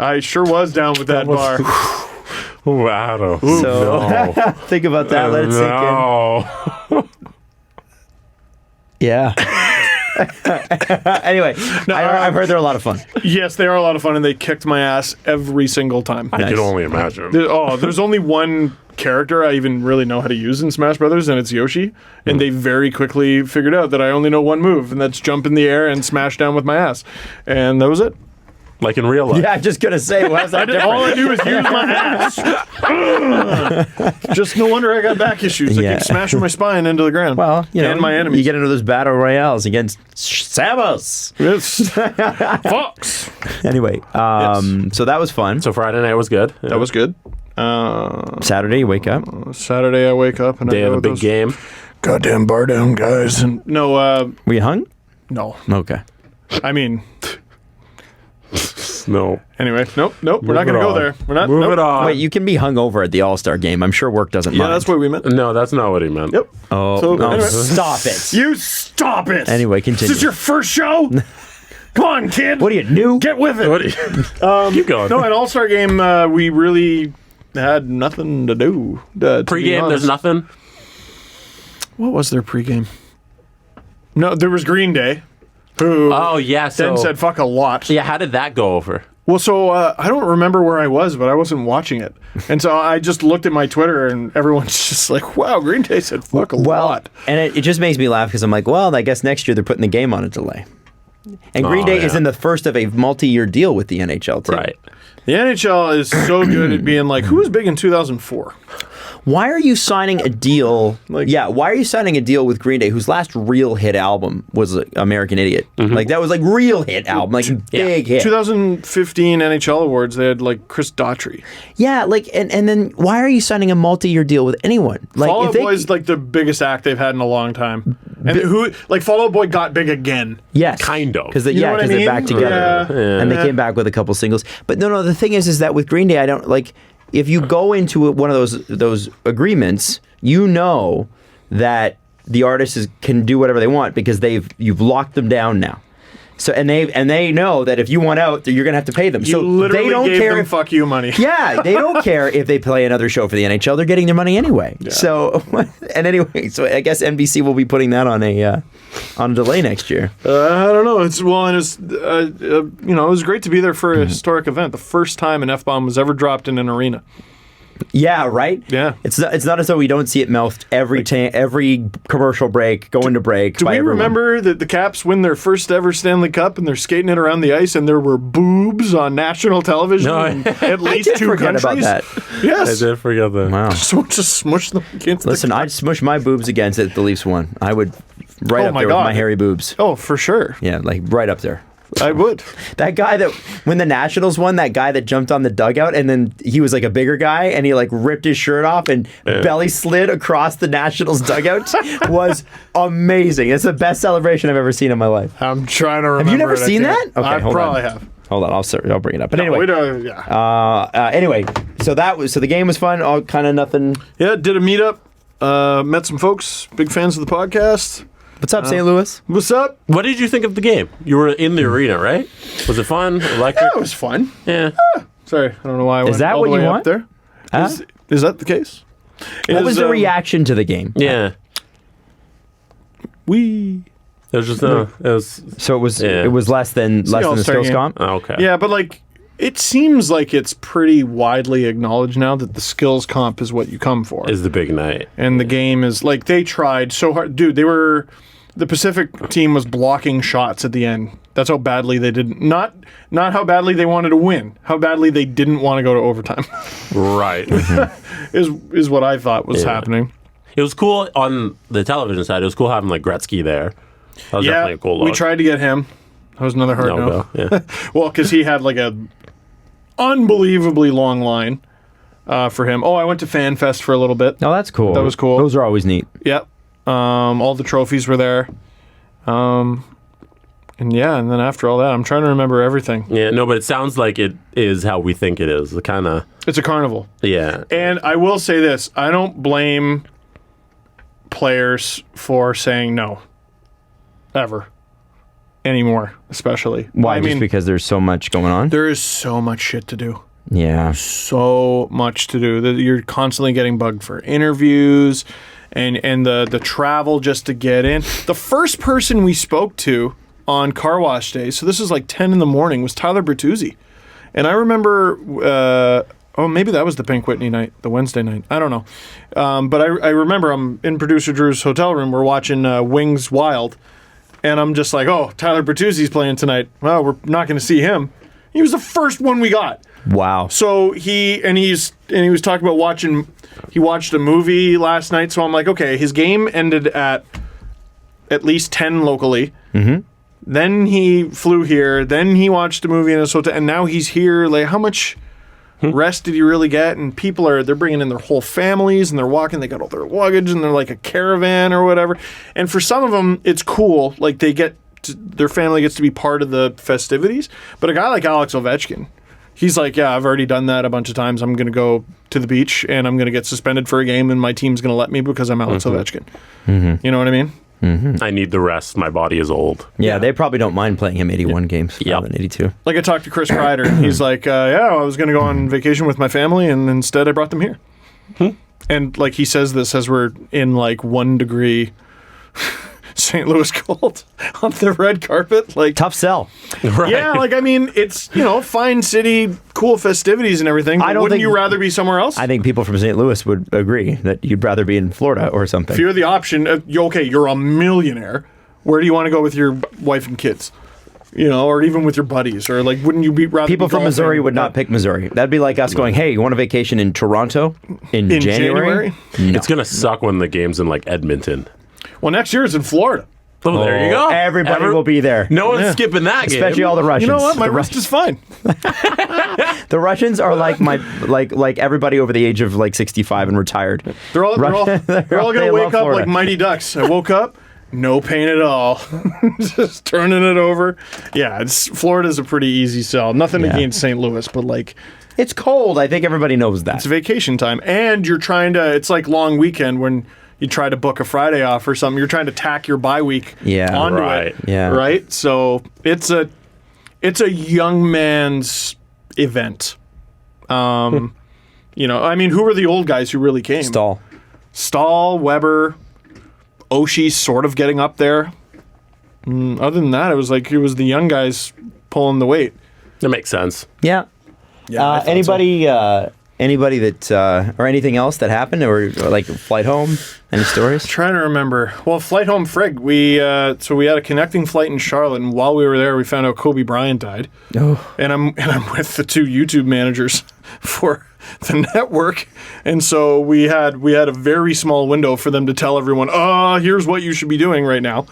I sure was down with that bar. Wow. So think about that. Let it sink in. No. Yeah. Anyway, I've heard they're a lot of fun. Yes, they are a lot of fun, and they kicked my ass every single time. I can only imagine. There's only one character I even really know how to use in Smash Brothers, and it's Yoshi. And they very quickly figured out that I only know one move, and that's jump in the air and smash down with my ass. And that was it. Like in real life. Yeah, I'm just gonna say, why is that different? All I do is use my ass. Just no wonder I got back issues. I Yeah. keep smashing my spine into the ground. Well, you know, and my enemies. you get into those battle royales against Samus. Yes. Fox. Anyway, so that was fun. So Friday night was good. That was good. Saturday, you wake up. Saturday, I wake up and Day I of go the with big those game. goddamn Bar Down guys. And no, Were you hung? no. Okay. I mean, No. anyway, nope. We're not Move going to it go on. there. We're not. Move nope. it on. Wait, you can be hung over at the All-Star game. I'm sure work doesn't Yeah, mind. that's what we meant. No, that's not what he meant. Yep. Oh, So, no, anyway. stop it. You stop it. Anyway, Is continue. this your first show? Come on, kid. What are you, new? Get with it. What do you- Keep going. No, at All-Star game, we really had nothing to do. To be Pre-game, there's honest. nothing. What was their pregame? No, there was Green Day, who Oh, yeah. then So, said fuck a lot. yeah, how did that go over? Well, so I don't remember where I was, but I wasn't watching it. And so I just looked at my Twitter, and everyone's just like, wow, Green Day said fuck a lot. And it just makes me laugh because I'm like, well, I guess next year they're putting the game on a delay. And Green Oh, Day is yeah. in the first of a multi-year deal with the NHL, too. Right. The NHL is so good at being like, who was big in 2004? Why are you signing a deal? Like- why are you signing a deal with Green Day, whose last real hit album was American Idiot? Like, that was like real hit album, like big hit. 2015 NHL awards, they had like Chris Daughtry. Yeah, like, and then why are you signing a multi-year deal with anyone? Like, Fall if Out they, Boy is like the biggest act they've had in a long time. And who, like, Fall Out Boy got big again. yes, Kind of. because You know what I they're mean? back together, Yeah. and they came back with a couple singles. But no, the thing is that with Green Day, I don't like. If you go into one of those agreements, you know that the artists can do whatever they want because you've locked them down now. So and they know that if you want out, you're gonna have to pay them. You So literally they don't gave care them if fuck you money. yeah, they don't care if they play another show for the NHL. They're getting their money anyway. So and anyway, so I guess NBC will be putting that on a delay next year. I don't know. It's and it's it was great to be there for a historic event. The first time an F-bomb was ever dropped in an arena. Yeah, right. Yeah. It's not as though we don't see it mouthed every commercial break, going to break. Do by we everyone. remember that the Caps win their first ever Stanley Cup and they're skating it around the ice and there were boobs on national television No, in at least did two forget countries? about that. Yes. I did forget that. Wow. Someone just smushed them against Listen, I'd smush my boobs against it if the Leafs won. I would right Oh up my there God. with my hairy boobs. Oh, for sure. Yeah, like right up there. I would. That guy that when the Nationals won, that guy that jumped on the dugout and then he was like a bigger guy and he like ripped his shirt off and belly slid across the Nationals dugout was amazing. It's the best celebration I've ever seen in my life. I'm trying to remember. Have you never it. I seen can't. that? Okay, I hold probably on. have. Hold on, I'll bring it up. But No, anyway, yeah. anyway, so the game was fun. All kind of nothing. Yeah, did a meetup. Met some folks, big fans of the podcast. What's up, St. Louis? What's up? What did you think of the game? You were in the arena, right? Was it fun? Electric? Yeah, it was fun. Yeah. Sorry, I don't know why I went that all what the you way want? up there. Is that the case? What was the reaction to the game? Yeah. We. It was just it was So it was Yeah. it was less than the All-Star skills game. comp. okay. Yeah, but like It seems like it's pretty widely acknowledged now that the skills comp is what you come for. Is the big night. And the game is like, they tried so hard. Dude, the Pacific team was blocking shots at the end. That's how badly they didn't. Not how badly they wanted to win. How badly they didn't want to go to overtime. Right. is what I thought was happening. It was cool on the television side. It was cool having like Gretzky there. That was definitely a cool look. We tried to get him. That was another hard no. Yeah. Well, because he had like a unbelievably long line for him. Oh, I went to Fan Fest for a little bit. Oh, that's cool. That was cool. Those are always neat. Yep. All the trophies were there. And then after all that, I'm trying to remember everything. Yeah, no, but it sounds like it is how we think it is. It's a carnival. Yeah. And I will say this. I don't blame players for saying no. Ever. Anymore, especially. Why? Just because there's so much going on? There is so much shit to do. Yeah. So much to do. You're constantly getting bugged for interviews and the travel just to get in. The first person we spoke to on car wash day, so this is like 10 in the morning, was Tyler Bertuzzi. And I remember, maybe that was the Pink Whitney night, the Wednesday night. I don't know. But I remember I'm in producer Drew's hotel room. We're watching Wings Wild. And I'm just like, oh, Tyler Bertuzzi's playing tonight. Well, we're not going to see him. He was the first one we got. Wow. So he was talking about watching. He watched a movie last night. So I'm like, okay, his game ended at least 10 locally. Mm-hmm. Then he flew here. Then he watched a movie in his hotel, and now he's here. Like, how much rest did he really get? And people they're bringing in their whole families, and they're walking. They got all their luggage, and they're like a caravan or whatever. And for some of them, it's cool. Like their family gets to be part of the festivities. But a guy like Alex Ovechkin, he's like, yeah, I've already done that a bunch of times. I'm going to go to the beach, and I'm going to get suspended for a game, and my team's going to let me because I'm Alex Ovechkin. Mm-hmm. You know what I mean? Mm-hmm. I need the rest. My body is old. Yeah, they probably don't mind playing him 81 games rather than 82. Like I talked to Chris Kreider. He's like, I was going to go on vacation with my family, and instead I brought them here. And like he says this as we're in like 1 degree St. Louis cold on the red carpet. Like tough sell. Right. Yeah, like I mean, it's fine city, cool festivities and everything. But wouldn't you rather be somewhere else? I think people from St. Louis would agree that you'd rather be in Florida or something. If you're the option, you're a millionaire. Where do you want to go with your wife and kids? Or even with your buddies, or like, wouldn't you rather? People from Missouri would not pick Missouri. That'd be like us going, "Hey, you want a vacation in Toronto in January?" No. It's gonna suck when the game's in like Edmonton. Well, next year it's in Florida. Oh, there you go. Everybody will be there. No one's skipping that game. Especially all the Russians. You know what? My wrist is fine. The Russians are like like everybody over the age of like 65 and retired. They're all gonna wake up like Mighty Ducks. I woke up, no pain at all. Just turning it over. Yeah, Florida's a pretty easy sell. Nothing against St. Louis, but like, it's cold. I think everybody knows that. It's vacation time, and you're trying to. It's like long weekend when you try to book a Friday off or something. You're trying to tack your bye week onto it. Yeah. Right? So it's a young man's event. I mean, who were the old guys who really came? Stahl, Weber, Oshie's sort of getting up there. Other than that, it was the young guys pulling the weight. That makes sense. Yeah. Anybody that or anything else that happened, or like flight home? Any stories? Trying to remember. Well, flight home, frig. We had a connecting flight in Charlotte, and while we were there, we found out Kobe Bryant died. Oh. And I'm with the 2 YouTube managers for the network, and so we had a very small window for them to tell everyone, here's what you should be doing right now,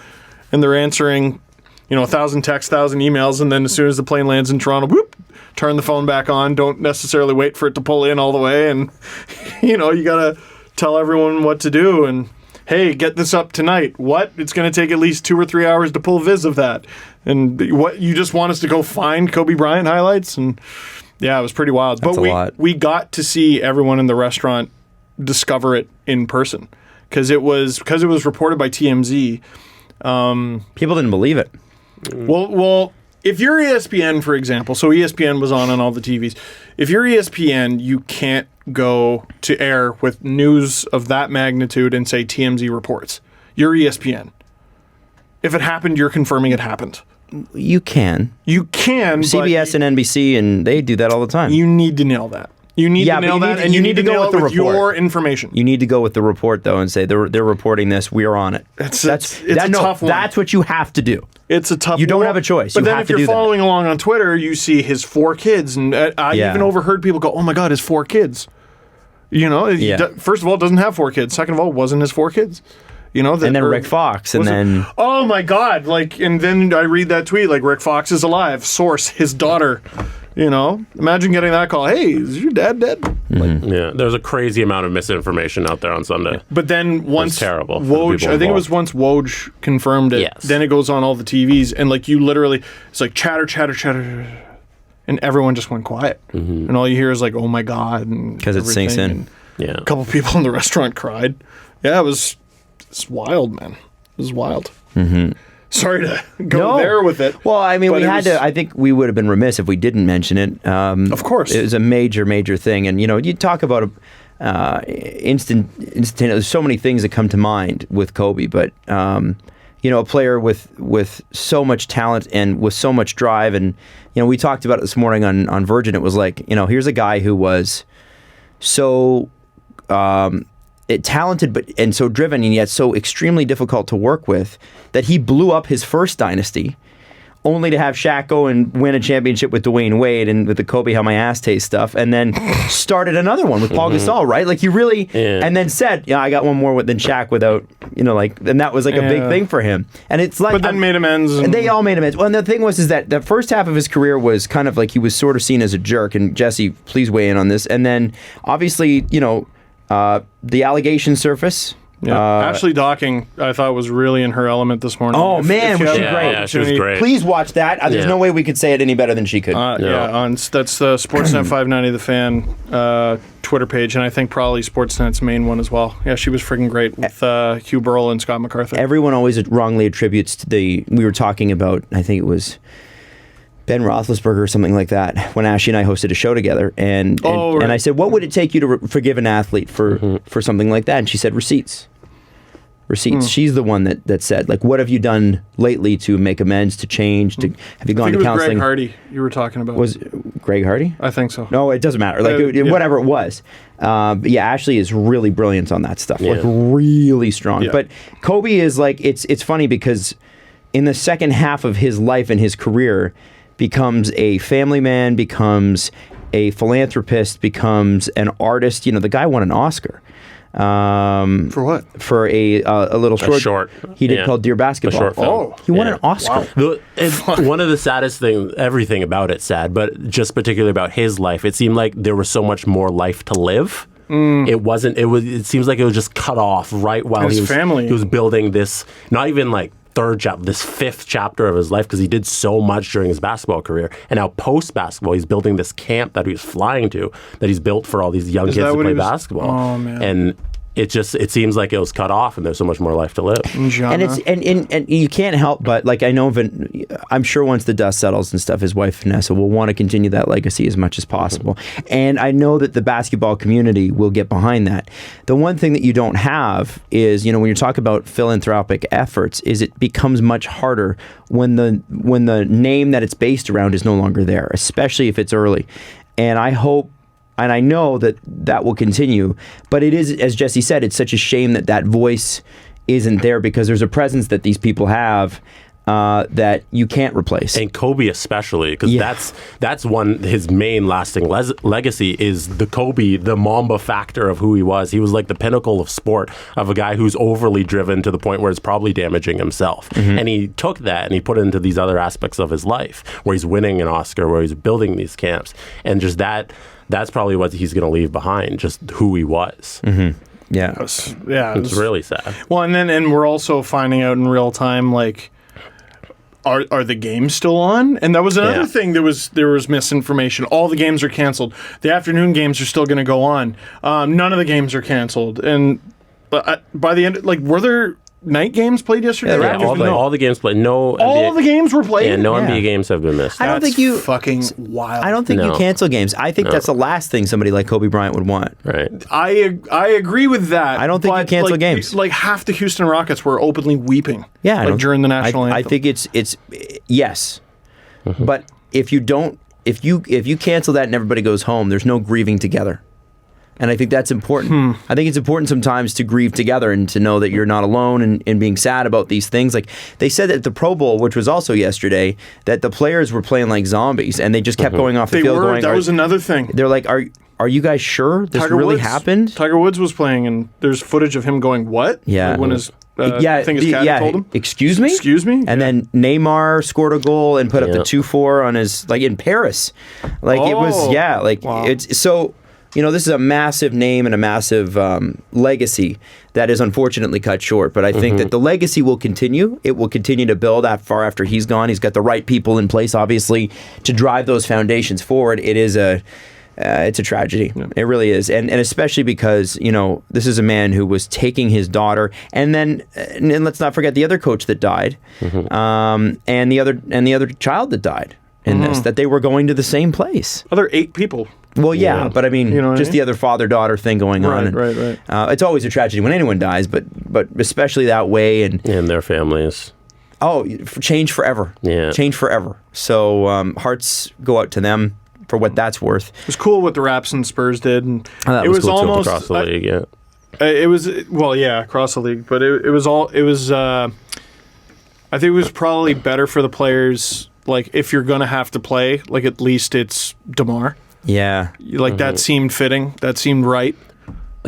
and they're answering, 1,000 texts, 1,000 emails, and then as soon as the plane lands in Toronto, whoop. Turn the phone back on. Don't necessarily wait for it to pull in all the way. And, you got to tell everyone what to do. And, hey, get this up tonight. What? It's going to take at least 2 or 3 hours to pull viz of that. And what? You just want us to go find Kobe Bryant highlights? And, yeah, it was pretty wild. That's a lot. We got to see everyone in the restaurant discover it in person. Because it was reported by TMZ. People didn't believe it. Well, if you're ESPN, for example, so ESPN was on all the TVs. If you're ESPN, you can't go to air with news of that magnitude and say TMZ reports. You're ESPN. If it happened, you're confirming it happened. You can. You can. CBS and NBC, and they do that all the time. You need to nail that. You need to nail that, and you need to nail it with your information. You need to go with the report, though, and say they're reporting this. We are on it. It's a tough one. That's what you have to do. It's a tough one. You don't have a choice. But then if you're following along on Twitter, you see his 4 kids, and I even overheard people go, "Oh my God, his 4 kids." You know, first of all, it doesn't have 4 kids. Second of all, it wasn't his 4 kids. You know, and then Rick Fox, and then oh my God, and then I read that tweet like Rick Fox is alive. Source, his daughter. You know, imagine getting that call. Hey, is your dad dead? There's a crazy amount of misinformation out there on Sunday. But then once terrible Woj, I think it was once Woj confirmed it. Yes. Then it goes on all the TVs, and you literally, it's like chatter, and everyone just went quiet, and all you hear is like, "Oh my God," because it sinks in. A couple people in the restaurant cried. Yeah, it's wild, man. It was wild. Sorry to go there with it. Well, I mean, we had to. I think we would have been remiss if we didn't mention it. Of course, it was a major thing, and you talk about instantaneous. There's so many things that come to mind with Kobe, but a player with so much talent and with so much drive, and we talked about it this morning on Virgin. It was like, here's a guy who was so talented, and so driven, and yet so extremely difficult to work with, that he blew up his first dynasty, only to have Shaq go and win a championship with Dwayne Wade and with the Kobe how my ass tastes stuff, and then started another one with Paul Gasol, right? Like, he really, and then said, I got one more than Shaq without, and that was like a big thing for him. And it's like, but then made amends. And they all made amends. Well, and the thing was that the first half of his career was kind of like he was sort of seen as a jerk. And Jesse, please weigh in on this. And then obviously, the allegations surface. Yeah. Ashley Docking, I thought, was really in her element this morning. Oh, man, was she great? Yeah, she was great. Please watch that. There's no way we could say it any better than she could. That's Sportsnet 590, the fan Twitter page, and I think probably Sportsnet's main one as well. Yeah, she was freaking great with Hugh Burrell and Scott MacArthur. Everyone always wrongly attributes to we were talking about, I think it was Ben Roethlisberger or something like that, when Ashley and I hosted a show together, and I said, what would it take you to forgive an athlete for something like that? And she said, receipts. She's the one that said, like, what have you done lately to make amends, to change, have you gone to counseling? Greg Hardy you were talking about. Was Greg Hardy? I think so. No, it doesn't matter. Whatever it was. But yeah, Ashley is really brilliant on that stuff. Yeah. Like, really strong. Yeah. But Kobe is like, it's funny because in the second half of his life and his career, becomes a family man, becomes a philanthropist, becomes an artist. The guy won an Oscar. For what? For a little short he did called Dear Basketball. A short film. He won an Oscar. Wow. One of the saddest things, everything about it sad, but just particularly about his life, it seemed like there was so much more life to live. It seems like it was just cut off right while he was building this, not even like this 5th chapter of his life, because he did so much during his basketball career, and now post basketball he's building this camp that he was flying to, that he's built for all these young kids to play basketball. Oh, man. And it seems like it was cut off, and there's so much more life to live. And it's and you can't help but, like, I know I'm sure once the dust settles and stuff, his wife Vanessa will want to continue that legacy as much as possible. And I know that the basketball community will get behind that. The one thing that you don't have is, when you talk about philanthropic efforts, is it becomes much harder when the name that it's based around is no longer there, especially if it's early. And I hope, and I know that will continue, but it is, as Jesse said, it's such a shame that voice isn't there, because there's a presence that these people have that you can't replace. And Kobe especially, because that's his main lasting legacy is the Kobe, the Mamba factor of who he was. He was like the pinnacle of sport, of a guy who's overly driven to the point where it's probably damaging himself. And he took that and he put it into these other aspects of his life, where he's winning an Oscar, where he's building these camps, and just that's probably what he's going to leave behind, just who he was. Yeah. It's really sad. Well, and we're also finding out in real time, like, are the games still on? And that was another thing. There was misinformation. All the games are canceled. The afternoon games are still going to go on. None of the games are canceled. And by the end, like, were there night games played yesterday? Yeah, Raptors? all the games played. No, All the games were played? Yeah, no Yeah. NBA games have been missed. I don't That's think you fucking wild. I don't think you No. cancel games. I think that's the last thing somebody like Kobe Bryant would want. Right. I agree with that. I don't think you but, cancel like, games. Like half the Houston Rockets were openly weeping. Yeah, I like don't- during the national anthem. I think it's yes, but if you don't, if you cancel that and everybody goes home, there's no grieving together, and I think that's important. I think it's important sometimes to grieve together and to know that you're not alone in being sad about these things. Like they said at the Pro Bowl, which was also yesterday, that the players were playing like zombies and they just kept going off the they field. were. Going, That was another thing. they're like, are you guys sure this Tiger really Woods, happened? Tiger Woods was playing, and there's footage of him going, "What?" Yeah. Like when his I think his caddy told him. Excuse me? Excuse me? And then Neymar scored a goal and put up the 2-4 on his, like in Paris. Like it was, Wow. it's so, this is a massive name and a massive legacy that is unfortunately cut short. But I think that the legacy will continue. It will continue to build far after he's gone. He's got the right people in place, obviously, to drive those foundations forward. It is it's a tragedy. Yeah. It really is. And especially because, this is a man who was taking his daughter and let's not forget the other coach that died, and the other child that died in this, that they were going to the same place. Other 8 people. Well, yeah, but I mean, just the other father-daughter thing going on. Right. It's always a tragedy when anyone dies, but especially that way. And their families. Oh, change forever. Yeah. Change forever. So hearts go out to them for what that's worth. It was cool what the Raps and Spurs did, and that it was was cool too. almost Across the league, yeah. It was across the league, but it was I think it was probably better for the players. Like if you're gonna have to play, like at least it's DeMar. Yeah, like that seemed fitting. That seemed right.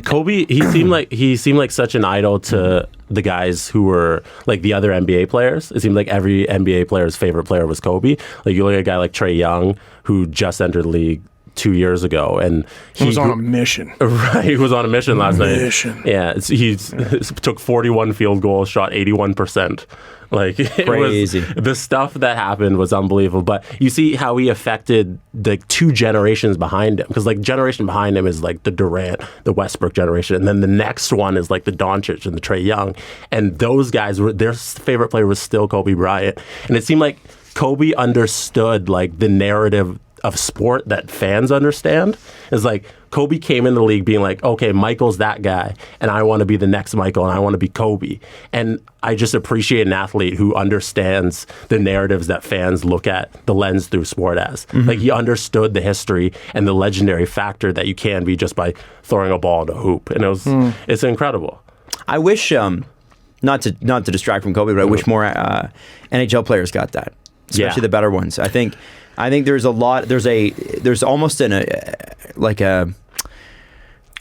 Kobe, he seemed like such an idol to the guys who were like the other NBA players. It seemed like every NBA player's favorite player was Kobe. Like you look at a guy like Trae Young, who just entered the league 2 years ago, and he was on a mission. Right, he was on a mission last night. Yeah, he took 41 field goals, shot 81%. Like crazy. The stuff that happened was unbelievable. But you see how he affected the 2 generations behind him, because like generation behind him is like the Durant, the Westbrook generation, and then the next one is like the Doncic and the Trae Young, and those guys their favorite player was still Kobe Bryant, and it seemed like Kobe understood like the narrative of sport that fans understand. Is like Kobe came in the league being like, okay, Michael's that guy, and I want to be the next Michael, and I want to be Kobe. And I just appreciate an athlete who understands the narratives that fans look at the lens through sport as. Like he understood the history and the legendary factor that you can be just by throwing a ball to a hoop, and it's incredible. I wish, not to distract from Kobe, but I wish more NHL players got that, especially the better ones. I think there's a lot. There's almost a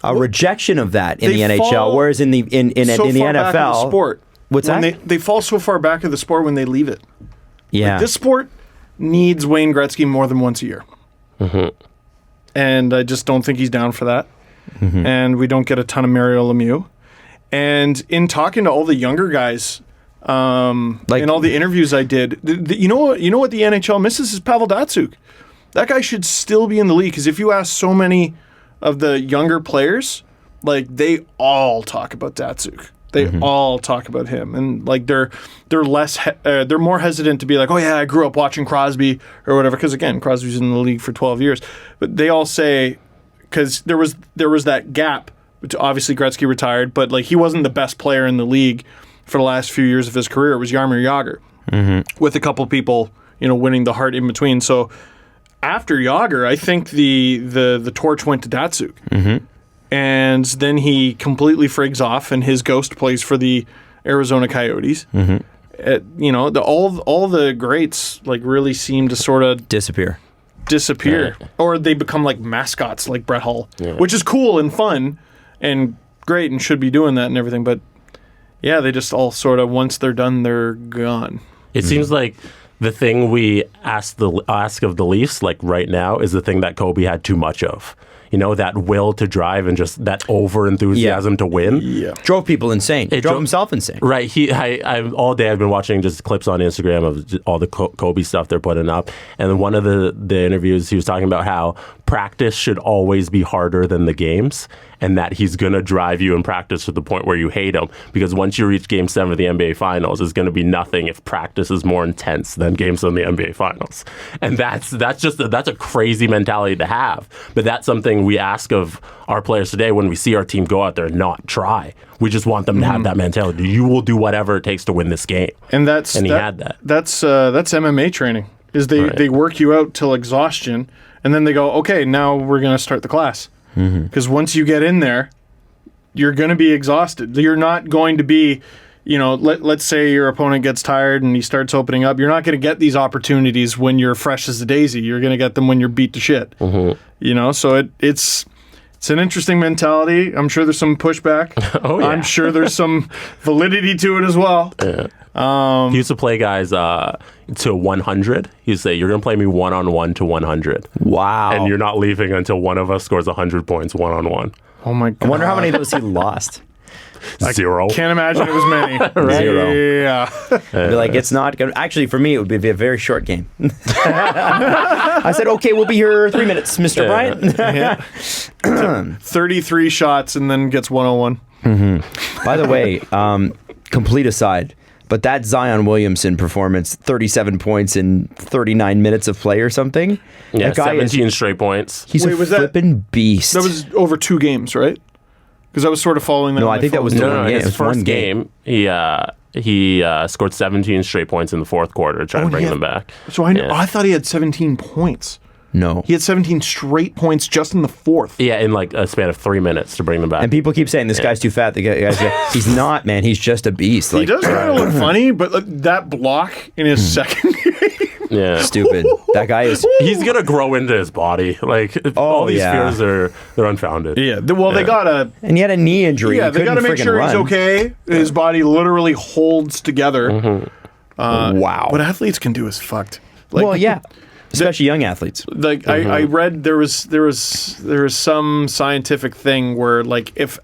rejection of that in the NHL, whereas in the NFL, sport. What's that? They fall so far back of the sport when they leave it. Yeah, like this sport needs Wayne Gretzky more than once a year, and I just don't think he's down for that. And we don't get a ton of Mario Lemieux. And in talking to all the younger guys. In all the interviews I did, you know what the NHL misses is Pavel Datsyuk. That guy should still be in the league, because if you ask so many of the younger players, like they all talk about Datsyuk. They all talk about him, and like they're more hesitant to be like, oh yeah, I grew up watching Crosby or whatever, because again, Crosby's in the league for 12 years. But they all say, because there was that gap. Obviously Gretzky retired, but like he wasn't the best player in the league for the last few years of his career. It was Jaromir Jagr, with a couple people, winning the Hart in between. So after Jagr, I think the torch went to Datsyuk, and then he completely frigs off, and his ghost plays for the Arizona Coyotes. All the greats like really seem to sort of disappear, or they become like mascots, like Brett Hull, which is cool and fun and great, and should be doing that and everything, but. Yeah, they just all sort of, once they're done, they're gone. It seems like the thing we ask of the Leafs, like right now, is the thing that Kobe had too much of. That will to drive and just that over-enthusiasm to win. Yeah. Drove people insane. It drove himself insane. Right. All day I've been watching just clips on Instagram of all the Kobe stuff they're putting up. And one of the interviews, he was talking about how practice should always be harder than the games, and that he's going to drive you in practice to the point where you hate him, because once you reach Game 7 of the NBA Finals, it's going to be nothing if practice is more intense than games in the NBA Finals. And that's a crazy mentality to have. But that's something we ask of our players today when we see our team go out there and not try. We just want them to have that mentality. You will do whatever it takes to win this game. And he had that. That's MMA training. Is they work you out till exhaustion, and then they go, okay, now we're going to start the class. Because once you get in there, you're going to be exhausted. You're not going to be, let's say your opponent gets tired and he starts opening up. You're not going to get these opportunities when you're fresh as a daisy. You're going to get them when you're beat to shit. So it's an interesting mentality. I'm sure there's some pushback. Oh, yeah. I'm sure there's some validity to it as well. Yeah. He used to play guys to 100. He'd say, you're going to play me one-on-one to 100. Wow. And you're not leaving until one of us scores 100 points one-on-one. Oh, my God. I wonder how many of those he lost. 0. Can't imagine it was many. Right? 0. Yeah. I'd be like, it's not going to... Actually, for me, it would be a very short game. I said, okay, we'll be here 3 minutes, Mr. Bryant. 33 shots and then gets 101. By the way, complete aside, but that Zion Williamson performance, 37 points in 39 minutes of play or something. Yeah, that guy 17 straight points. He's a flipping beast. That was over 2 games, right? Because I was sort of following that. No, on I my think that phone. was No, game. his It was first one game, he scored 17 straight points in the fourth quarter to try and bring them back. So I thought he had 17 points. No. He had 17 straight points just in the fourth. Yeah, in like a span of 3 minutes to bring them back. And people keep saying this guy's too fat. He's not, man. He's just a beast. He does kind of look funny, but that block in his second game. Yeah. Stupid. That guy is... He's going to grow into his body. Like, all these fears they're unfounded. Yeah. Well, they got a... And he had a knee injury. Yeah, they got to make sure he's okay. His body literally holds together. Wow. What athletes can do is fucked. Like, Well, yeah. Especially young athletes. Like I read there was some scientific thing where like if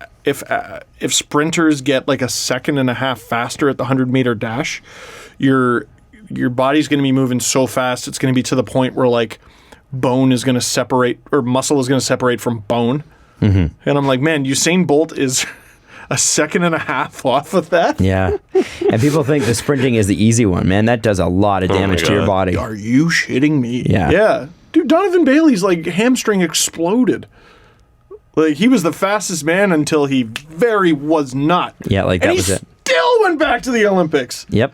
sprinters get like a second and a half faster at the 100-meter dash, your body's going to be moving so fast it's going to be to the point where like bone is going to separate or muscle is going to separate from bone. And I'm like, man, Usain Bolt is a second and a half off of that. Yeah. And people think the sprinting is the easy one. Man, that does a lot of damage to your body. Are you shitting me? Yeah. Yeah. Dude, Donovan Bailey's like hamstring exploded. Like he was the fastest man until he was not. Yeah, like that was it. Still went back to the Olympics. Yep.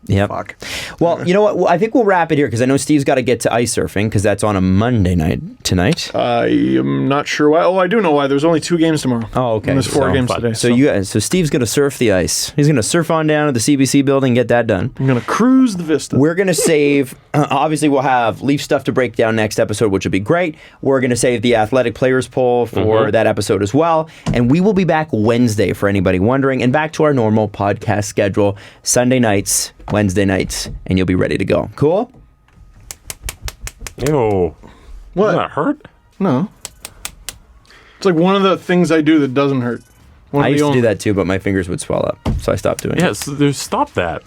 Fuck. Well, you know what? Well, I think we'll wrap it here because I know Steve's got to get to ice surfing because that's on a Monday night tonight. I am not sure why. Oh, I do know why. There's only 2 games tomorrow. Oh, okay. And there's 4 games today. So Steve's going to surf the ice. He's going to surf on down to the CBC building and get that done. I'm going to cruise the Vista. We're going to save, obviously we'll have Leaf stuff to break down next episode, which will be great. We're going to save the athletic players poll for that episode as well. And we will be back Wednesday for anybody wondering and back to our normal podcast schedule, Sunday nights, Wednesday nights, and you'll be ready to go. Cool? Ew. What? Doesn't that hurt? No. It's like one of the things I do that doesn't hurt. I used to do that too, but my fingers would swell up, so I stopped doing it. Yes, stop that.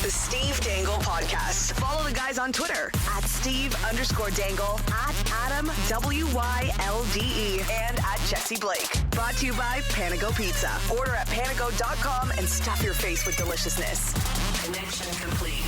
The Steve Dangle Podcast. Follow the guys on Twitter at Steve_Dangle, at Adam WYLDE, and at Jesse Blake. Brought to you by Panago Pizza. Order at panago.com and stuff your face with deliciousness. Connection complete.